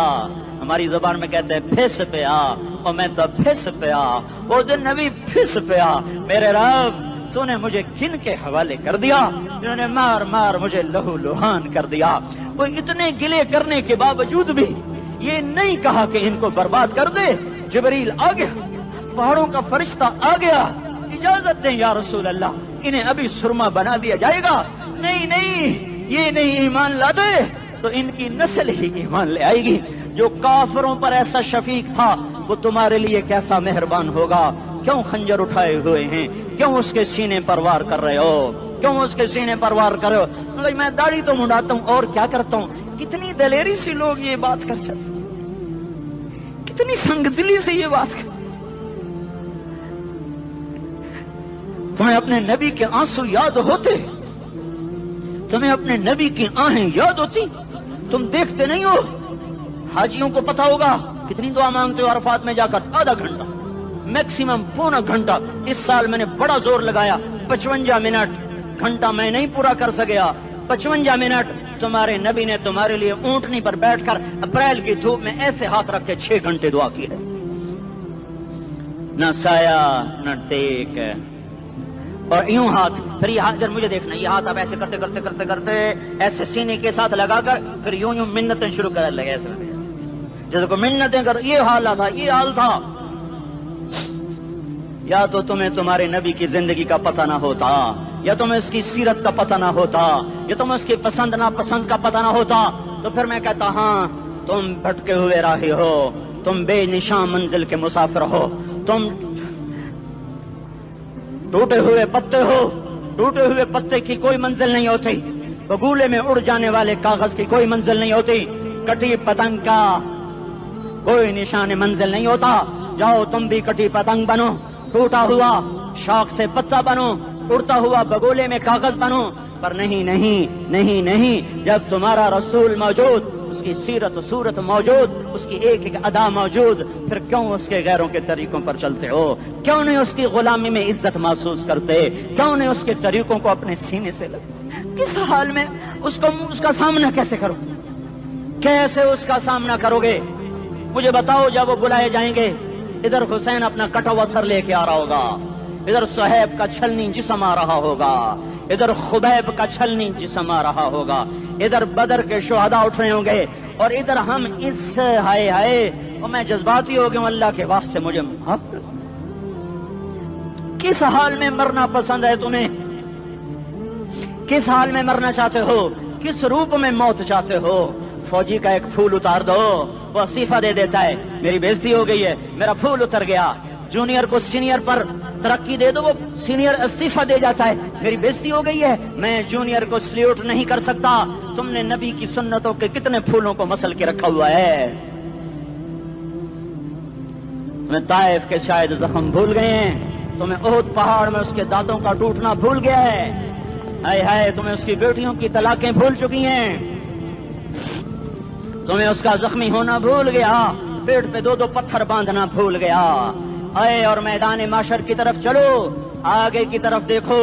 [SPEAKER 1] ہماری زبان میں کہتے ہیں پھس پیا، اور میں تو پھس پیا، وہ دن نبی پھس پیا، میرے رب تو نے مجھے کن کے حوالے کر دیا جنہوں نے مار مار مجھے لہو لہان کر دیا۔ وہ اتنے گلے کرنے کے باوجود بھی یہ نہیں کہا کہ ان کو برباد کر دے۔ جبریل آ گیا، پہاڑوں کا فرشتہ آ گیا، اجازت دیں یا رسول اللہ، انہیں ابھی سرما بنا دیا جائے گا۔ نہیں نہیں، یہ نہیں ایمان لاتے تو ان کی نسل ہی ایمان لے آئے گی۔ جو کافروں پر ایسا شفیق تھا وہ تمہارے لیے کیسا مہربان ہوگا۔ کیوں خنجر اٹھائے ہوئے ہیں؟ کیوں اس کے سینے پر وار کر رہے ہو؟ کیوں اس کے سینے پر وار کر رہے ہو؟ میں داڑھی تو منڈاتا ہوں اور کیا کرتا ہوں۔ کتنی دلیری سے لوگ یہ بات کر سکتے، کتنی سنگدلی سے یہ بات کر۔ تمہیں اپنے نبی کے آنسو یاد ہوتے؟ تمہیں اپنے نبی کی آہیں یاد ہوتی؟ تم دیکھتے نہیں ہو؟ حاجیوں کو پتا ہوگا کتنی دعا مانگتے ہو عرفات میں جا کر؟ آدھا گھنٹہ، میکسیمم پونا گھنٹہ۔ اس سال میں نے بڑا زور لگایا، 55 منٹ، گھنٹہ میں نہیں پورا کر سکیا، 55 منٹ تمہارے نبی نے تمہارے لیے اونٹنی پر بیٹھ کر اپریل کی دھوپ میں ایسے ہاتھ رکھ کے 6 گھنٹے دعا کی ہے۔ نہ سایہ نہ ٹیک، اور یوں ہاتھ، پھر یہ ہاتھ ادھر مجھے دیکھنا، یہ ہاتھ آپ ایسے کرتے کرتے کرتے کرتے ایسے سینے کے ساتھ لگا کر پھر یوں یوں منتیں شروع کر لگے، ایسے جیسے کو منتیں کر۔ یہ حال تھا، یہ حال تھا۔ یا تو تمہیں تمہارے نبی کی زندگی کا پتہ نہ ہوتا، یا تمہیں اس کی سیرت کا پتہ نہ ہوتا، یا تمہیں اس کی پسند ناپسند کا پتہ نہ ہوتا، تو پھر میں کہتا ہاں تم بھٹکے ہوئے راہی ہو، تم بے نشان منزل کے مسافر ہو، تم ٹوٹے ہوئے پتے ہو۔ ٹوٹے ہوئے پتے کی کوئی منزل نہیں ہوتی، بگولے میں اڑ جانے والے کاغذ کی کوئی منزل نہیں ہوتی، کٹی پتنگ کا کوئی نشان منزل نہیں ہوتا۔ جاؤ تم بھی کٹی پتنگ بنو، ٹوٹا ہوا شوق سے پتا بنو، اڑتا ہوا بگولے میں کاغذ بنو، پر نہیں نہیں نہیں نہیں، جب تمہارا رسول موجود، اس کی سیرت و صورت موجود، اس کی ایک ایک ادا موجود، پھر کیوں اس کے غیروں کے طریقوں پر چلتے ہو؟ کیوں نہیں اس کی غلامی میں عزت محسوس کرتے؟ کیوں نہیں اس کے طریقوں کو اپنے سینے سے لگتے؟ کس حال میں اس کا سامنا کیسے کرو؟ کیسے اس کا سامنا کرو گے؟ مجھے بتاؤ، جب وہ بلائے جائیں گے، ادھر حسین اپنا کٹا ہوا سر لے کے آ رہا ہوگا، ادھر صہیب کا چھلنی جسم آ رہا ہوگا، ادھر خبیب کا چھلنی جسم آ رہا ہوگا، ادھر بدر کے شہداء اٹھ رہے ہوں گے، اور ادھر ہم اس ہائے ہائے، اور میں جذباتی ہو گیا ہوں، اللہ کے واسطے مجھے معاف کر۔ کس حال میں مرنا پسند ہے تمہیں؟ کس حال میں مرنا چاہتے ہو؟ کس روپ میں موت چاہتے ہو؟ فوجی کا ایک پھول اتار دو، وہ استعفیٰ دے دیتا ہے، میری بےزتی ہو گئی ہے، میرا پھول اتر گیا۔ جونیئر کو سینئر پر ترقی دے دو، وہ سینئر استعفیٰ دے جاتا ہے، میری بےزتی ہو گئی ہے، میں جونیئر کو سلیوٹ نہیں کر سکتا۔ تم نے نبی کی سنتوں کے کتنے پھولوں کو مسل کے رکھا ہوا ہے؟ تمہیں طائف کے شاید زخم بھول گئے ہیں، تمہیں احد پہاڑ میں اس کے دانتوں کا ٹوٹنا بھول گیا ہے، ہائے ہائے تمہیں اس کی بیٹیوں کی طلاقیں بھول چکی ہیں، تمہیں اس کا زخمی ہونا بھول گیا، پیٹ پہ 2 پتھر باندھنا بھول گیا۔ آئے اور میدان معاشر کی طرف چلو، آگے کی طرف دیکھو۔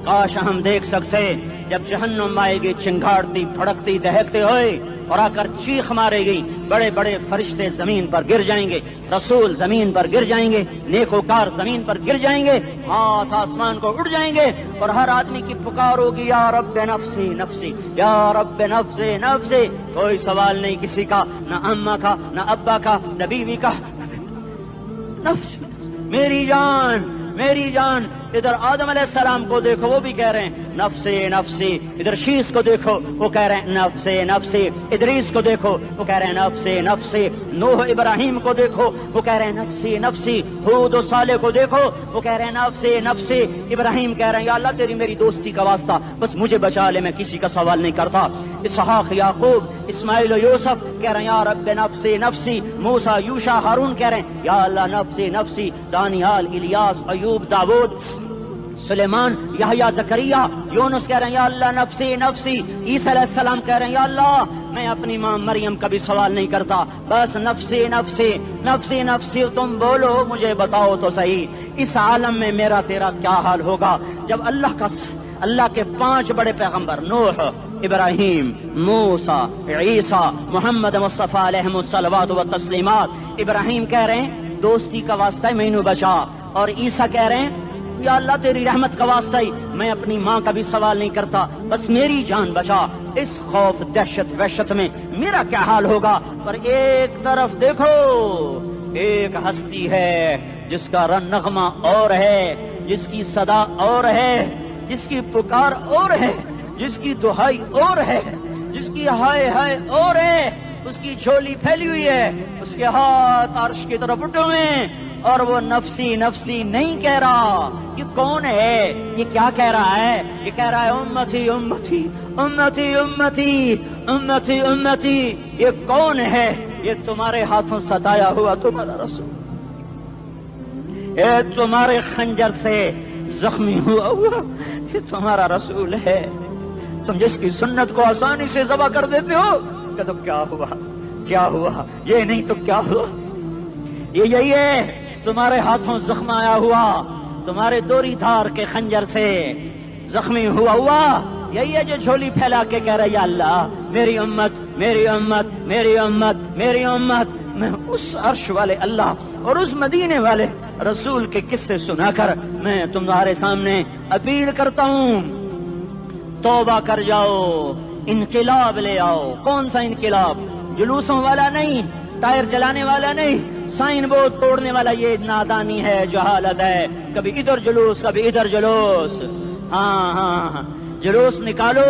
[SPEAKER 1] کاش ہم دیکھ سکتے جب جہنم آئے گی چنگھاڑتی بھڑکتی دہکتے ہوئے اور آ کر چیخ مارے گی، بڑے بڑے فرشتے زمین پر گر جائیں گے، رسول زمین پر گر جائیں گے، نیکوکار زمین پر گر جائیں گے، ہاتھ آسمان کو اڑ جائیں گے، اور ہر آدمی کی پکار ہوگی، یا رب نفسی نفسی، یا رب نفسی نفسی۔ کوئی سوال نہیں کسی کا، نہ اماں کا، نہ ابا کا، نہ بیوی کا، نفس میری جان میری جان۔ ادھر آدم علیہ السلام کو دیکھو وہ بھی کہہ رہے ہیں نفسی نفسی، ادھر شیس کو دیکھو وہ کہہ رہے ہیں نفسی نفسی، ادریس کو دیکھو وہ کہہ رہے ہیں نفسی نفسی، نوح ابراہیم کو دیکھو وہ کہہ رہے ہیں نفسی نفسی، ہود و صالح کو دیکھو وہ کہہ رہے ہیں نفسی نفسی، ابراہیم کہہ رہے ہیں یا اللہ تیری میری دوستی کا واسطہ بس مجھے بچا لے، میں کسی کا سوال نہیں کرتا، اسحاق یعقوب اسماعیل و یوسف کہہ رہے ہیں یا رب نفسی نفسی، موسیٰ یوشع ہارون کہہ رہے ہیں یا اللہ نفسی نفسی، دانیال الیاس ایوب داود سلیمان یحییٰ زکریا یونس کہہ رہے ہیں یا اللہ نفسی نفسی، عیسیٰ علیہ السلام کہہ رہے ہیں یا اللہ میں اپنی ماں مریم کا بھی سوال نہیں کرتا بس نفسی نفسی نفسی نفسی، تم بولو مجھے بتاؤ تو صحیح اس عالم میں میرا تیرا کیا حال ہوگا جب اللہ کے 5 بڑے پیغمبر نوح ابراہیم موسیٰ عیسیٰ محمد مصطفیٰ علیہ الصلوات و تسلیمات، ابراہیم کہہ رہے ہیں دوستی کا واسطہ ہے مینوں بچا، اور عیسیٰ کہہ رہے ہیں یا اللہ تیری رحمت کا واسطہ ہی میں اپنی ماں کا بھی سوال نہیں کرتا بس میری جان بچا، اس خوف دہشت وحشت میں میرا کیا حال ہوگا۔ پر ایک طرف دیکھو ایک ہستی ہے جس کا نغمہ اور ہے، جس کی صدا اور ہے، جس کی پکار اور ہے، جس کی دہائی اور ہے، جس کی ہائے ہائے اور ہے، اس کی جھولی پھیلی ہوئی ہے، اس کے ہاتھ عرش کی طرف اٹھے ہوئے ہیں اور وہ نفسی نفسی نہیں کہہ رہا۔ یہ کون ہے؟ یہ کیا کہہ رہا ہے؟ یہ کہہ رہا ہے امتی امتی امتی امتی امتی امتی۔ یہ کون ہے؟ یہ تمہارے ہاتھوں ستایا ہوا تمہارا رسول، یہ تمہارے خنجر سے زخمی ہوا یہ تمہارا رسول ہے، تم جس کی سنت کو آسانی سے ذبح کر دیتے ہو کہ تو کیا ہوا کیا ہوا، یہ نہیں تو کیا ہوا، یہ یہی ہے تمہارے ہاتھوں زخم آیا ہوا، تمہارے دوری دھار کے خنجر سے زخمی ہوا یہی ہے جو جھولی پھیلا کے کہہ رہا ہے یا اللہ میری امت میری امت میری امت میری امت۔ میں اس عرش والے اللہ اور اس مدینے والے رسول کے قصے سنا کر میں تمہارے سامنے اپیل کرتا ہوں توبہ کر جاؤ، انقلاب لے آؤ۔ کون سا انقلاب؟ جلوسوں والا نہیں، ٹائر چلانے والا نہیں، سائن بورڈ توڑنے والا، یہ نادانی ہے جہالت ہے، کبھی ادھر جلوس کبھی ادھر جلوس۔ ہاں جلوس نکالو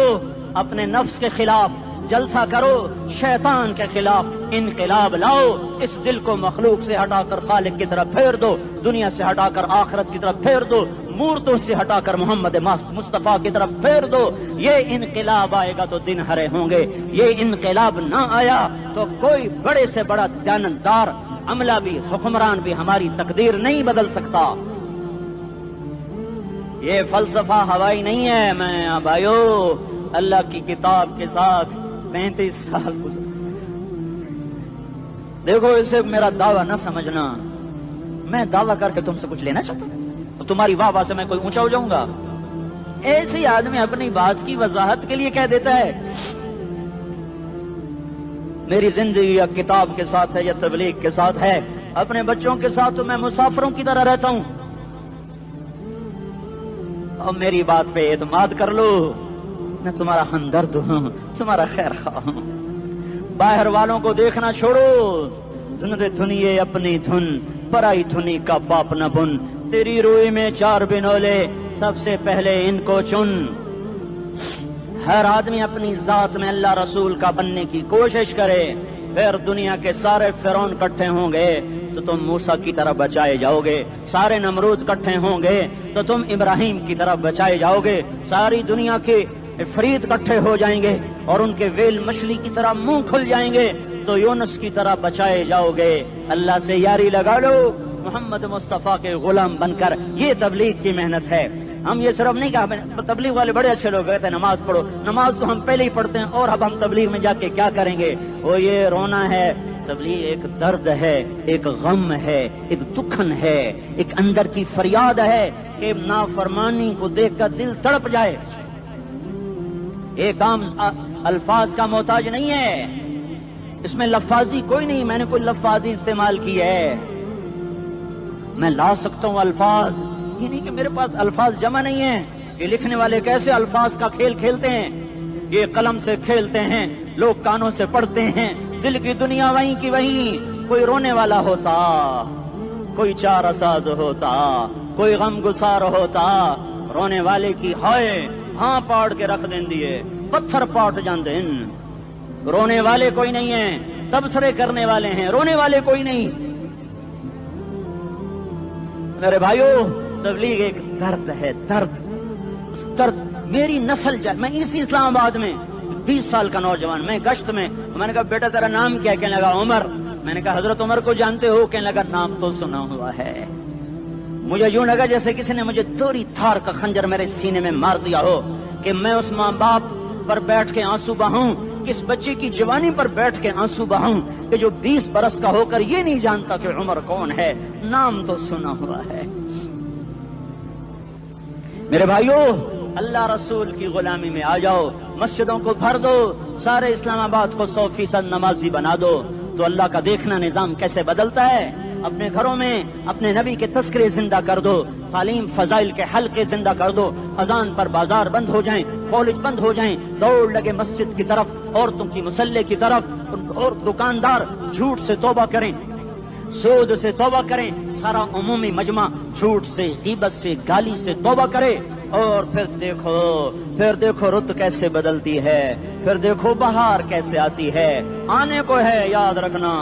[SPEAKER 1] اپنے نفس کے خلاف، جلسہ کرو شیطان کے خلاف، انقلاب لاؤ، اس دل کو مخلوق سے ہٹا کر خالق کی طرف پھیر دو، دنیا سے ہٹا کر آخرت کی طرف پھیر دو، مورتوں سے ہٹا کر محمد مصطفیٰ کی طرف پھیر دو۔ یہ انقلاب آئے گا تو دن ہرے ہوں گے، یہ انقلاب نہ آیا تو کوئی بڑے سے بڑا دیانتدار عملہ بھی حکمران بھی ہماری تقدیر نہیں بدل سکتا۔ یہ فلسفہ ہوائی نہیں ہے۔ میں بھائیو اللہ کی کتاب کے ساتھ 35 سال گزر، دیکھو اسے میرا دعویٰ نہ سمجھنا، میں دعویٰ کر کے تم سے کچھ لینا چاہتا ہوں تو تمہاری واہ واہ سے میں کوئی اونچا ہو جاؤں گا؟ ایسے آدمی اپنی بات کی وضاحت کے لیے کہہ دیتا ہے میری زندگی یا کتاب کے ساتھ ہے یا تبلیغ کے ساتھ ہے، اپنے بچوں کے ساتھ تو میں مسافروں کی طرح رہتا ہوں، اور میری بات پہ اعتماد کر لو، میں تمہارا ہمدرد ہوں، تمہارا خیر خواہ ہوں۔ باہر والوں کو دیکھنا چھوڑو، دھنیے اپنی دھن، پرائی دھنی کا باپ نہ بن، تیری روئی میں 4 بنولے، سب سے پہلے ان کو چن۔ ہر آدمی اپنی ذات میں اللہ رسول کا بننے کی کوشش کرے، پھر دنیا کے سارے فرعون اکٹھے ہوں گے تو تم موسیٰ کی طرح بچائے جاؤ گے، سارے نمرود اکٹھے ہوں گے تو تم ابراہیم کی طرح بچائے جاؤ گے، ساری دنیا کے افریت اکٹھے ہو جائیں گے اور ان کے ویل مچھلی کی طرح منہ کھل جائیں گے تو یونس کی طرح بچائے جاؤ گے۔ اللہ سے یاری لگا لو، محمد مصطفیٰ کے غلام بن کر، یہ تبلیغ کی محنت ہے۔ ہم یہ صرف نہیں کہا تبلیغ والے بڑے اچھے لوگ کہتے ہیں نماز پڑھو، نماز تو ہم پہلے ہی پڑھتے ہیں اور اب ہم تبلیغ میں جا کے کیا کریں گے؟ وہ یہ رونا ہے، تبلیغ ایک درد ہے، ایک غم ہے، ایک دکھن ہے، ایک اندر کی فریاد ہے کہ نافرمانی کو دیکھ کر دل تڑپ جائے۔ ایک عام الفاظ کا محتاج نہیں ہے، اس میں لفاظی کوئی نہیں، میں نے کوئی لفاظی استعمال کی ہے، میں لا سکتا ہوں الفاظ، یہ نہیں کہ میرے پاس الفاظ جمع نہیں ہیں۔ یہ لکھنے والے کیسے الفاظ کا کھیل کھیلتے ہیں، یہ قلم سے کھیلتے ہیں، لوگ کانوں سے پڑھتے ہیں، دل کی دنیا وہیں کی وہیں، کوئی رونے والا ہوتا، کوئی چارہ ساز ہوتا، کوئی غم گسار ہوتا رونے والے کی ہائے ہاں پاڑ کے رکھ دیں دیے پتھر پاٹ جان دیں. رونے والے کوئی نہیں ہیں، تبصرے کرنے والے ہیں، رونے والے کوئی نہیں. میرے بھائیو تبلیغ ایک درد ہے، درد. اس درد میری نسل جائے. میں اسی اسلام آباد میں 20 سال کا نوجوان، میں گشت میں نے کہا بیٹا تیرا نام کیا؟ کہنے لگا عمر. میں نے کہا حضرت عمر کو جانتے ہو؟ کہنے لگا نام تو سنا ہوا ہے. مجھے یوں لگا جیسے کسی نے مجھے دوری تھار کا خنجر میرے سینے میں مار دیا ہو کہ میں اس ماں باپ پر بیٹھ کے آنسو بہاؤں، کس بچے کی جوانی پر بیٹھ کے آنسو بہاؤں کہ جو 20 برس کا ہو کر یہ نہیں جانتا کہ عمر کون ہے. نام تو سنا ہوا ہے. میرے بھائیو اللہ رسول کی غلامی میں آ جاؤ، مسجدوں کو بھر دو، سارے اسلام آباد کو 100% نمازی بنا دو تو اللہ کا دیکھنا نظام کیسے بدلتا ہے. اپنے گھروں میں اپنے نبی کے تذکرے زندہ کر دو، تعلیم فضائل کے حلقے زندہ کر دو. اذان پر بازار بند ہو جائیں، کالج بند ہو جائیں، دوڑ لگے مسجد کی طرف، عورتوں کی مصلے کی طرف. اور دکاندار جھوٹ سے توبہ کریں، سود سے توبہ کریں. سارا عمومی مجمع جھوٹ سے، غیبت سے، گالی سے توبہ کرے. اور پھر دیکھو رت کیسے بدلتی ہے، پھر دیکھو بہار کیسے آتی ہے. آنے کو ہے، یاد رکھنا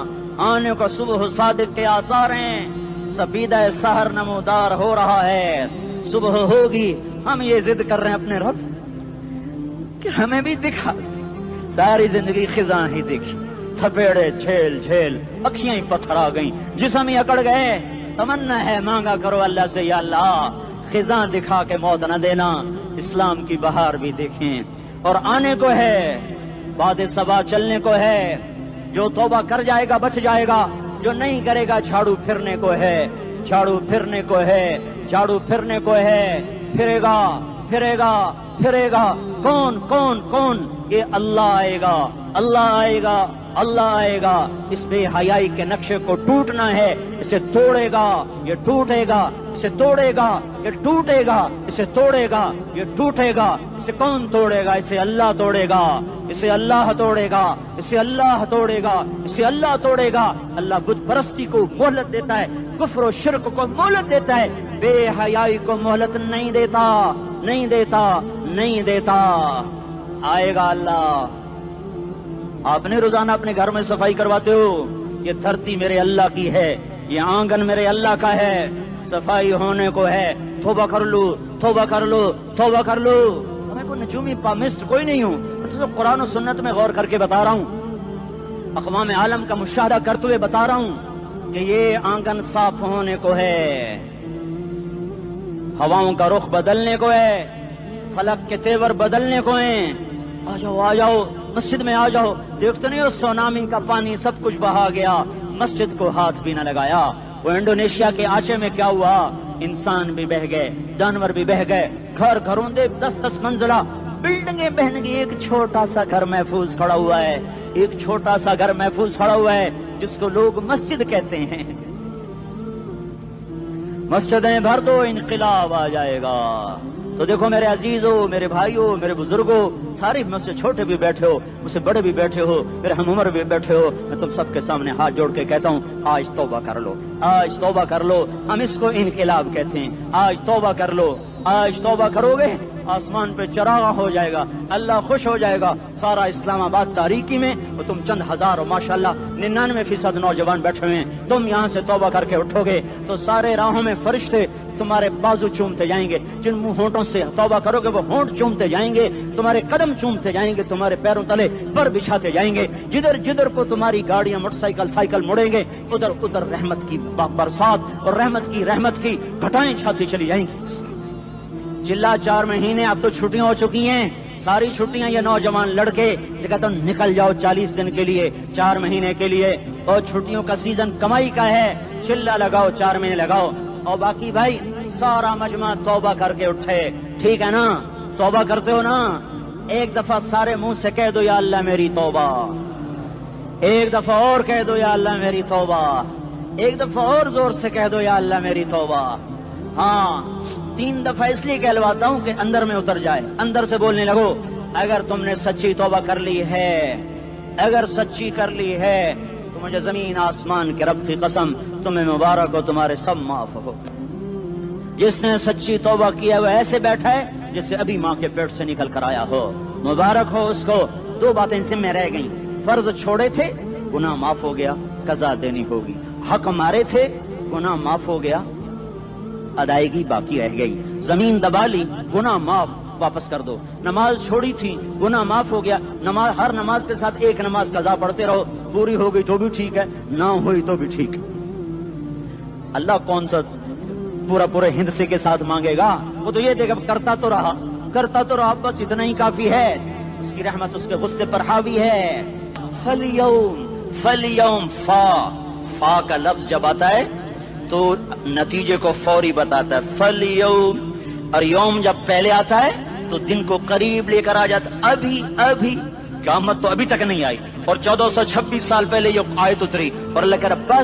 [SPEAKER 1] آنے کو. صبح صادق کے آثار ہیں، سپیدہ سحر نمودار ہو رہا ہے. صبح ہوگی، ہم یہ ضد کر رہے ہیں اپنے رب کہ ہمیں بھی دکھا. ساری زندگی خزاں ہی دیکھی، تھپیڑے جھیل جھیل، اکھیاں ہی پتھر آ گئیں، جسم ہی اکڑ گئے. تمنا ہے مانگا کرو اللہ سے، یا اللہ خزاں دکھا کے موت نہ دینا، اسلام کی بہار بھی دیکھیں. اور آنے کو ہے، باد صبا چلنے کو ہے. جو توبہ کر جائے گا بچ جائے گا، جو نہیں کرے گا جھاڑو پھرنے کو ہے. جھاڑو پھرنے کو ہے، جھاڑو پھرنے کو ہے. پھرے گا پھرے گا پھرے گا. کون کون کون؟ یہ اللہ آئے گا، اللہ آئے گا، اللہ آئے گا. اس بے حیائی کے نقشے کو ٹوٹنا ہے. اسے توڑے گا یہ ٹوٹے گا، اسے توڑے گا یہ ٹوٹے گا، اسے توڑے گا یہ ٹوٹے گا. اسے کون توڑے گا؟ اسے اللہ توڑے گا، اسے اللہ توڑے گا، اسے اللہ توڑے گا، اسے اللہ توڑے گا. اللہ بت پرستی کو مہلت دیتا ہے، کفر و شرک کو مہلت دیتا ہے، بے حیائی کو مہلت نہیں دیتا، نہیں دیتا، نہیں دیتا. آئے گا اللہ. آپ نے روزانہ اپنے گھر میں صفائی کرواتے ہو. یہ دھرتی میرے اللہ کی ہے، یہ آنگن میرے اللہ کا ہے. صفائی ہونے کو ہے. توبہ کر لو، توبہ کر لو، توبہ کر لو. میں کوئی نجومی پامسٹ کوئی نہیں ہوں، میں تو قرآن و سنت میں غور کر کے بتا رہا ہوں، اقوام عالم کا مشاہدہ کرتے ہوئے بتا رہا ہوں کہ یہ آنگن صاف ہونے کو ہے، ہواؤں کا رخ بدلنے کو ہے، فلک کے تیور بدلنے کو ہیں. آ جاؤ آ جاؤ مسجد میں آ جاؤ. دیکھتے نہیں ہو سونامی کا پانی سب کچھ بہا گیا، مسجد کو ہاتھ بھی نہ لگایا. وہ انڈونیشیا کے آچے میں کیا ہوا؟ انسان بھی بہ گئے، جانور بھی بہ گئے. گھر گھروں دے 10-10 منزلہ بلڈنگیں بہن گئی. ایک چھوٹا سا گھر محفوظ کھڑا ہوا ہے، ایک چھوٹا سا گھر محفوظ کھڑا ہوا ہے جس کو لوگ مسجد کہتے ہیں. مسجدیں بھر دو، انقلاب آ جائے گا. تو دیکھو میرے عزیزوں، میرے بھائیوں، میرے بزرگوں، سارے مجھ سے چھوٹے بھی بیٹھے ہو، مجھ سے بڑے بھی بیٹھے ہو، میرے ہم عمر بھی بیٹھے ہو. میں تم سب کے سامنے ہاتھ جوڑ کے کہتا ہوں آج توبہ کر لو، آج توبہ کر لو. ہم اس کو انقلاب کہتے ہیں. آج توبہ کر لو. آج توبہ کرو گے آسمان پہ چراغاں ہو جائے گا، اللہ خوش ہو جائے گا. سارا اسلام آباد تاریکی میں وہ تم چند ہزار، ماشاءاللہ 99% نوجوان بیٹھے ہوئے ہیں. تم یہاں سے توبہ کر کے اٹھو گے تو سارے راہوں میں فرشتے تمہارے بازو چومتے جائیں گے. جن منہ ہونٹوں سے توبہ کرو گے وہ ہونٹ چومتے جائیں گے، تمہارے قدم چومتے جائیں گے، تمہارے پیروں تلے پر بچھاتے جائیں گے. جدھر جدھر کو تمہاری گاڑیاں، موٹر سائیکل، سائیکل مڑیں گے، ادھر ادھر رحمت کی برسات اور رحمت کی گھٹائیں چھاتی چلی جائیں گی. چلا 4 مہینے اب تو چھٹیاں ہو چکی ہیں، ساری چھٹیاں یہ نوجوان لڑکے جگہ تو نکل جاؤ 40 دن کے لیے، 4 مہینے کے لیے. اور چھٹیوں کا سیزن کمائی کا ہے، چلا لگاؤ، 4 مہینے لگاؤ. اور باقی بھائی سارا مجمع توبہ کر کے اٹھے. ٹھیک ہے نا؟ توبہ کرتے ہو نا؟ ایک دفعہ سارے منہ سے کہہ دو یا اللہ میری توبہ. ایک دفعہ اور کہہ دو یا اللہ میری توبہ. ایک دفعہ اور زور سے کہہ دو یا اللہ میری توبہ. ہاں 3 دفعہ اس لیے کہلواتا ہوں کہ اندر میں اتر جائے، اندر سے بولنے لگو. اگر تم نے سچی توبہ کر لی ہے، اگر سچی کر لی ہے تو مجھے زمین آسمان کے رب کی قسم تمہیں مبارک ہو، تمہارے سب معاف ہو. جس نے سچی توبہ کیا وہ ایسے بیٹھا ہے جس سے ابھی ماں کے پیٹ سے نکل کر آیا ہو. مبارک ہو اس کو. 2 باتیں ذمہ رہ گئیں. فرض چھوڑے تھے، گناہ معاف ہو گیا، قضا دینی ہوگی. حق مارے تھے، گناہ معاف ہو گیا، ادائیگی باقی رہ گئی. زمین دبا لی، گناہ معاف، واپس کر دو. نماز چھوڑی تھی، گناہ معاف ہو گیا. نماز، ہر نماز کے ساتھ ایک نماز قضا پڑھتے رہو، پوری ہو گئی تو بھی ٹھیک ہے، نہ ہوئی تو بھی ٹھیک ہے. اللہ کون سا پورے ہندسے کے ساتھ مانگے گا؟ وہ تو یہ دیکھا کرتا تو رہا، بس اتنا ہی کافی ہے. اس کی رحمت اس کے غصے پر حاوی ہے. فَالْيَوْمِ فا کا لفظ جب آتا ہے تو نتیجے کو فوری بتاتا ہے. فَالْيَوْمِ، اور یوم جب پہلے آتا ہے تو دن کو قریب لے کر آ جاتا. ابھی قیامت تو ابھی تک نہیں آئی، اور 1426 سال پہلے یہ آیت اتری، اور اللہ کہہ رہا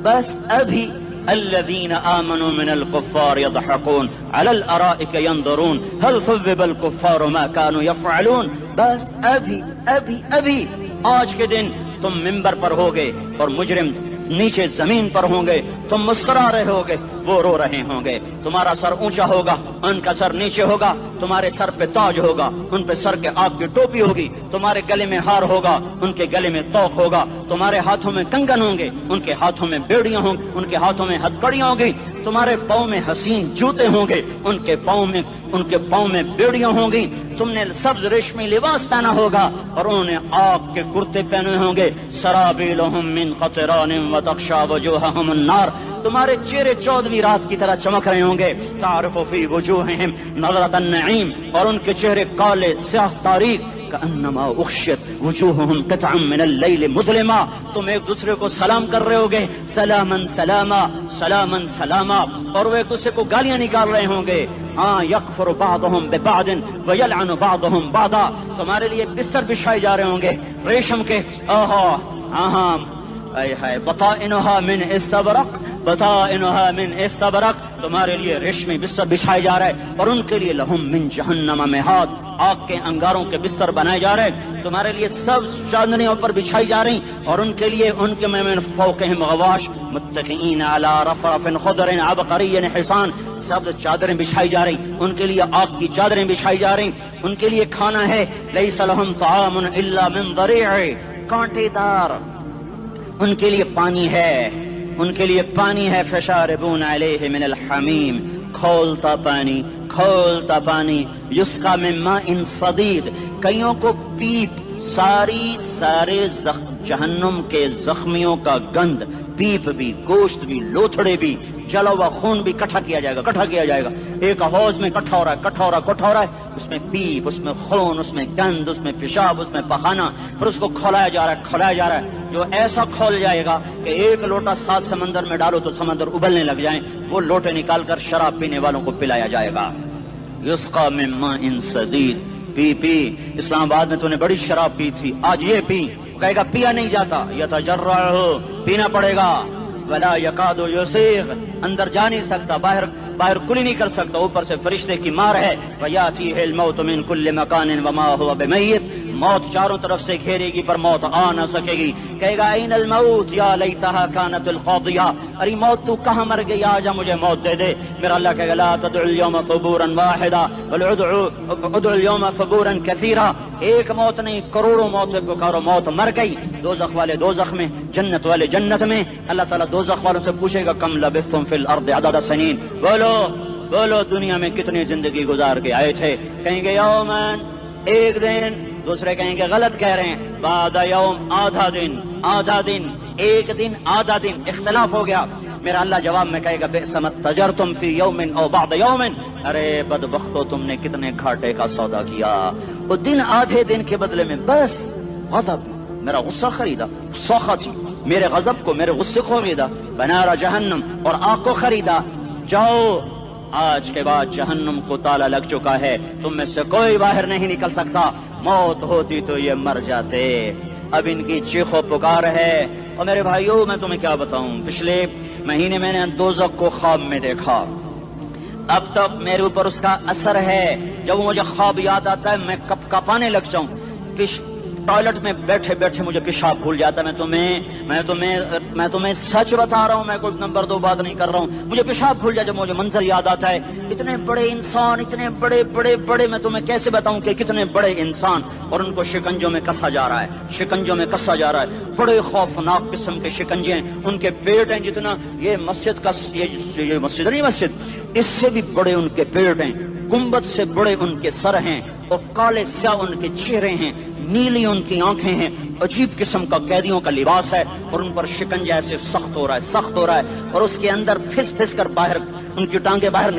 [SPEAKER 1] بس ابھی الذين آمنوا من الكفار يضحكون على الارائك ينظرون هل ثوب الكفار ما كانوا يفعلون. بس ابھی آج کے دن تم منبر پر ہوگے اور مجرم نیچے زمین پر ہوں گے، تم مسکرا رہے ہوگے، وہ رو رہے ہوں گے. تمہارا سر اونچا ہوگا، ان کا سر نیچے ہوگا. تمہارے سر پہ تاج ہوگا، ان پہ سر کے آگ کی ٹوپی ہوگی. تمہارے گلے میں ہار ہوگا، ان کے گلے میں توق ہوگا. تمہارے ہاتھوں میں کنگن ہوں گے، ان کے ہاتھوں میں بیڑیاں ہوں گی، ان کے ہاتھوں میں ہتھکڑیاں ہوں گی. تمہارے پاؤں میں حسین جوتے ہوں گے، ان کے پاؤں میں بیڑیاں ہوں گی. تم نے سبز ریشمی لباس پہنا ہوگا اور انہوں نے آگ کے کرتے پہنے ہوں گے. سرابیلہم من قطران وتغشا وجوہہم النار. تمہارے چہرے 14ویں رات کی طرح چمک رہے ہوں گے. تعرف فی وجوہہم نظرۃ النعیم، اور ان کے چہرے کالے سیاہ تاریک. کأنما اغشیت وجوہہم قطعا من اللیل مظلما. تم ایک دوسرے کو سلام کر رہے ہوگے، سلامن سلاما سلامن سلاما، اور وہ ایک دوسرے کو گالیاں نکال رہے ہوں گے. ہاں یکفر بعضهم ببعض ویلعن بعضهم بعضا. تمہارے لیے بستر بچھائے جا رہے ہوں گے ریشم کے. بطائنها من استبرق، تمہارے لیے ریشمی بستر بچھائے جا رہے ہیں، اور ان کے لیے لہم من جہنم مہاد، آگ کے انگاروں کے بستر بنائے جا رہے ہیں. تمہارے لیے سب چادریوں پر بچھائی جا رہی، اور ان کے لیے ان کے من فوقہم غواش متکئین علی رفرف خضر عبقری حصان. سب چادریں بچھائی جا رہی، ان کے لیے آگ کی چادریں بچھائی جا رہی. ان کے لیے کھانا ہے لیس لہم طعام الا من ضریع، کانٹے دار. ان کے لیے پانی ہے، فشاربون علیہ من الحمیم، کھولتا پانی. یسقا من ماء صدید، کئیوں کو پیپ، سارے جہنم کے زخمیوں کا گند، پیپ بھی، گوشت بھی، لوتھڑے بھی، جلا ہوا خون بھی کٹھا کیا جائے گا. ایک حوض میں کٹھا ہو رہا ہے، اس میں پیپ، اس میں خون، اس میں گند، اس میں پیشاب، اس میں پخانہ، پھر اس کو کھولایا جا رہا ہے. جو ایسا کھول جائے گا کہ ایک لوٹا 7 سمندر میں ڈالو تو سمندر ابلنے لگ جائیں، وہ لوٹے نکال کر شراب پینے والوں کو پلایا جائے گا. یسقا من ماء صدید، پی. اسلام آباد میں تو نے بڑی شراب پی تھی، آج یہ پی. کہے گا پیا نہیں جاتا، یتجرعہ، پینا پڑے گا. ولا یکاد یسیغ، اندر جا نہیں سکتا، باہر کلی نہیں کر سکتا، اوپر سے فرشتے کی مار ہے. ویاتیہ الموت من کل مکان وما هو بمیت، موت چاروں طرف سے گھیرے گی پر موت آ نہ سکے گی. کہے گا این الموت یا لیتہا کانت القاضیہ، ارے موت تو کہاں مر گئی، آجا مجھے موت دے دے. میرا اللہ کہے گا لا تدعو اليوم ثبورا واحدا بل ادعو اليوم ثبورا کثیرا. ایک موت نہیں، کروڑوں موت پکارو. موت مر گئی، دوزخ والے دوزخ میں، جنت والے جنت میں. اللہ تعالیٰ دوزخ والوں سے پوچھے گا کم لبثتم فی الارض عدد سنین، بولو دنیا میں کتنی زندگی گزار کے آئے تھے. کہیں گے یومن، ایک دن. دوسرے کہیں گے غلط کہہ رہے ہیں، بعد یوم، آدھا دن، ایک دن، آدھا دن. اختلاف ہو گیا. میرا اللہ جواب میں کہے گا بئس ما تجرتم فی یوم او بعد یوم، ارے بدبختو تم نے کتنے گھاٹے کا سودا کیا. وہ دن، آدھے دن کے بدلے میں بس غضب، میرا غصہ خریدا، سخط، میرے غضب کو، میرے غصے کو خریدا. بنار جہنم، اور آگ کو خریدا. جاؤ، آج کے بعد جہنم کو تالا لگ چکا ہے، تم میں سے کوئی باہر نہیں نکل سکتا. موت ہوتی تو یہ مر جاتے. اب ان کی چیخ و پکار ہے. اور میرے بھائیوں، میں تمہیں کیا بتاؤں، پچھلے مہینے میں نے دوزخ کو خواب میں دیکھا. اب تک میرے اوپر اس کا اثر ہے. جب مجھے خواب یاد آتا ہے میں کپانے لگ جاؤں. ٹوائلٹ میں بیٹھے بیٹھے مجھے پیشاب بھول جاتا ہے. میں تمہیں سچ بتا رہا ہوں, میں کوئی نمبر 2 بات نہیں کر رہا ہوں. مجھے پیشاب بھول جاتا ہے, مجھے منظر یاد آتا ہے. اتنے بڑے انسان, اتنے بڑے بڑے بڑے, میں تمہیں کیسے بتاؤں کہ کتنے بڑے انسان, اور ان کو شکنجوں میں کسا جا رہا ہے, شکنجوں میں کسا جا رہا ہے. بڑے خوفناک قسم کے شکنجے ہیں. ان کے پیٹ ہیں جتنا یہ مسجد کا, یہ مسجد نہیں, مسجد اس سے بھی بڑے ان کے پیٹ ہیں. گنبد سے بڑے ان کے سر ہیں, اور کالے سیاہ ان کے چہرے ہیں, نیلی ان کی آنکھیں ہیں. عجیب قسم کا قیدیوں کا لباس ہے, اور ان پر شکنجہ ایسے سخت ہو رہا ہے, سخت ہو رہا ہے. اور اس کے اندر پھس پھس کر باہر ان کی ٹانگیں باہر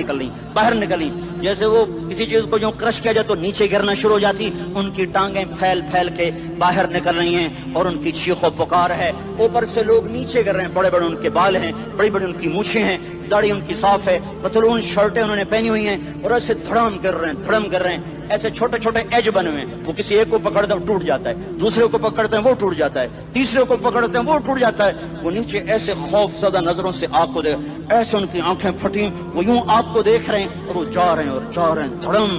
[SPEAKER 1] نکلی, جیسے وہ کسی چیز کو جو کرش کیا جائے تو نیچے گرنا شروع ہو جاتی. ان کی ٹانگیں پھیل پھیل کے باہر نکل رہی ہیں, اور ان کی چیخ و پکار ہے. اوپر سے لوگ نیچے گر رہے ہیں. بڑے بڑے ان کے بال ہیں, بڑی بڑی ان کی مونچھیں ہیں, داڑھی ان کی صاف ہے, پتلون شرٹیں انہوں نے پہنی ہوئی ہیں, اور ایسے دھڑام گر رہے ہیں. ایسے چھوٹے چھوٹے ایج بنے ہوئے ہیں. وہ کسی ایک کو پکڑتے ہیں وہ ٹوٹ جاتا ہے, دوسرے کو پکڑتے ہیں وہ ٹوٹ جاتا ہے, تیسرے کو پکڑتے ہیں وہ ٹوٹ جاتا ہے. وہ نیچے ایسے خوف زدہ نظروں سے آپ کو دیکھ, ایسے ان کی آنکھیں پھٹی, وہ یوں آپ کو دیکھ رہے ہیں, اور وہ جا رہے ہیں دھڑم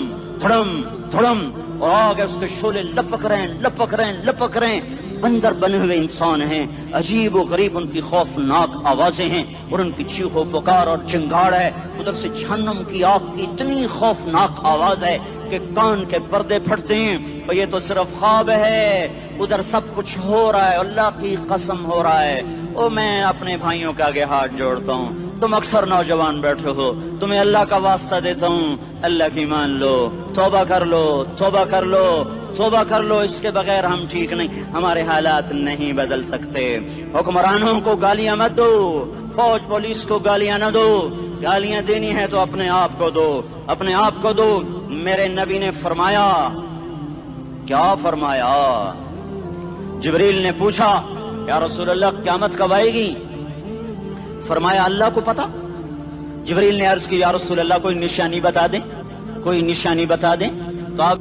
[SPEAKER 1] دھڑم دھڑم, اور آگے اس کے شعلے لپک رہے ہیں. بندر بنے ہوئے انسان ہیں, عجیب و غریب ان کی خوفناک آوازیں ہیں, اور ان کی چیخ و پکار اور چنگاڑ ہے. ادھر سے جہنم کی آگ کی اتنی خوفناک آواز ہے کہ کان کے پردے پھٹتے ہیں. اور یہ تو صرف خواب ہے, ادھر سب کچھ ہو رہا ہے, اللہ کی قسم ہو رہا ہے. اور میں اپنے بھائیوں کے آگے ہاتھ جوڑتا ہوں, تم اکثر نوجوان بیٹھے ہو, تمہیں اللہ کا واسطہ دیتا ہوں, اللہ کی مان لو, توبہ کر لو. اس کے بغیر ہم ٹھیک نہیں, ہمارے حالات نہیں بدل سکتے. حکمرانوں کو گالیاں مت دو, فوج پولیس کو گالیاں نہ دو. گالیاں دینی ہے تو اپنے آپ کو دو. میرے نبی نے فرمایا, کیا فرمایا؟ جبریل نے پوچھا, یا رسول اللہ قیامت کب آئے گی؟ فرمایا اللہ کو پتا. جبریل نے عرض کی, یا رسول اللہ کوئی نشانی بتا دیں. تو آپ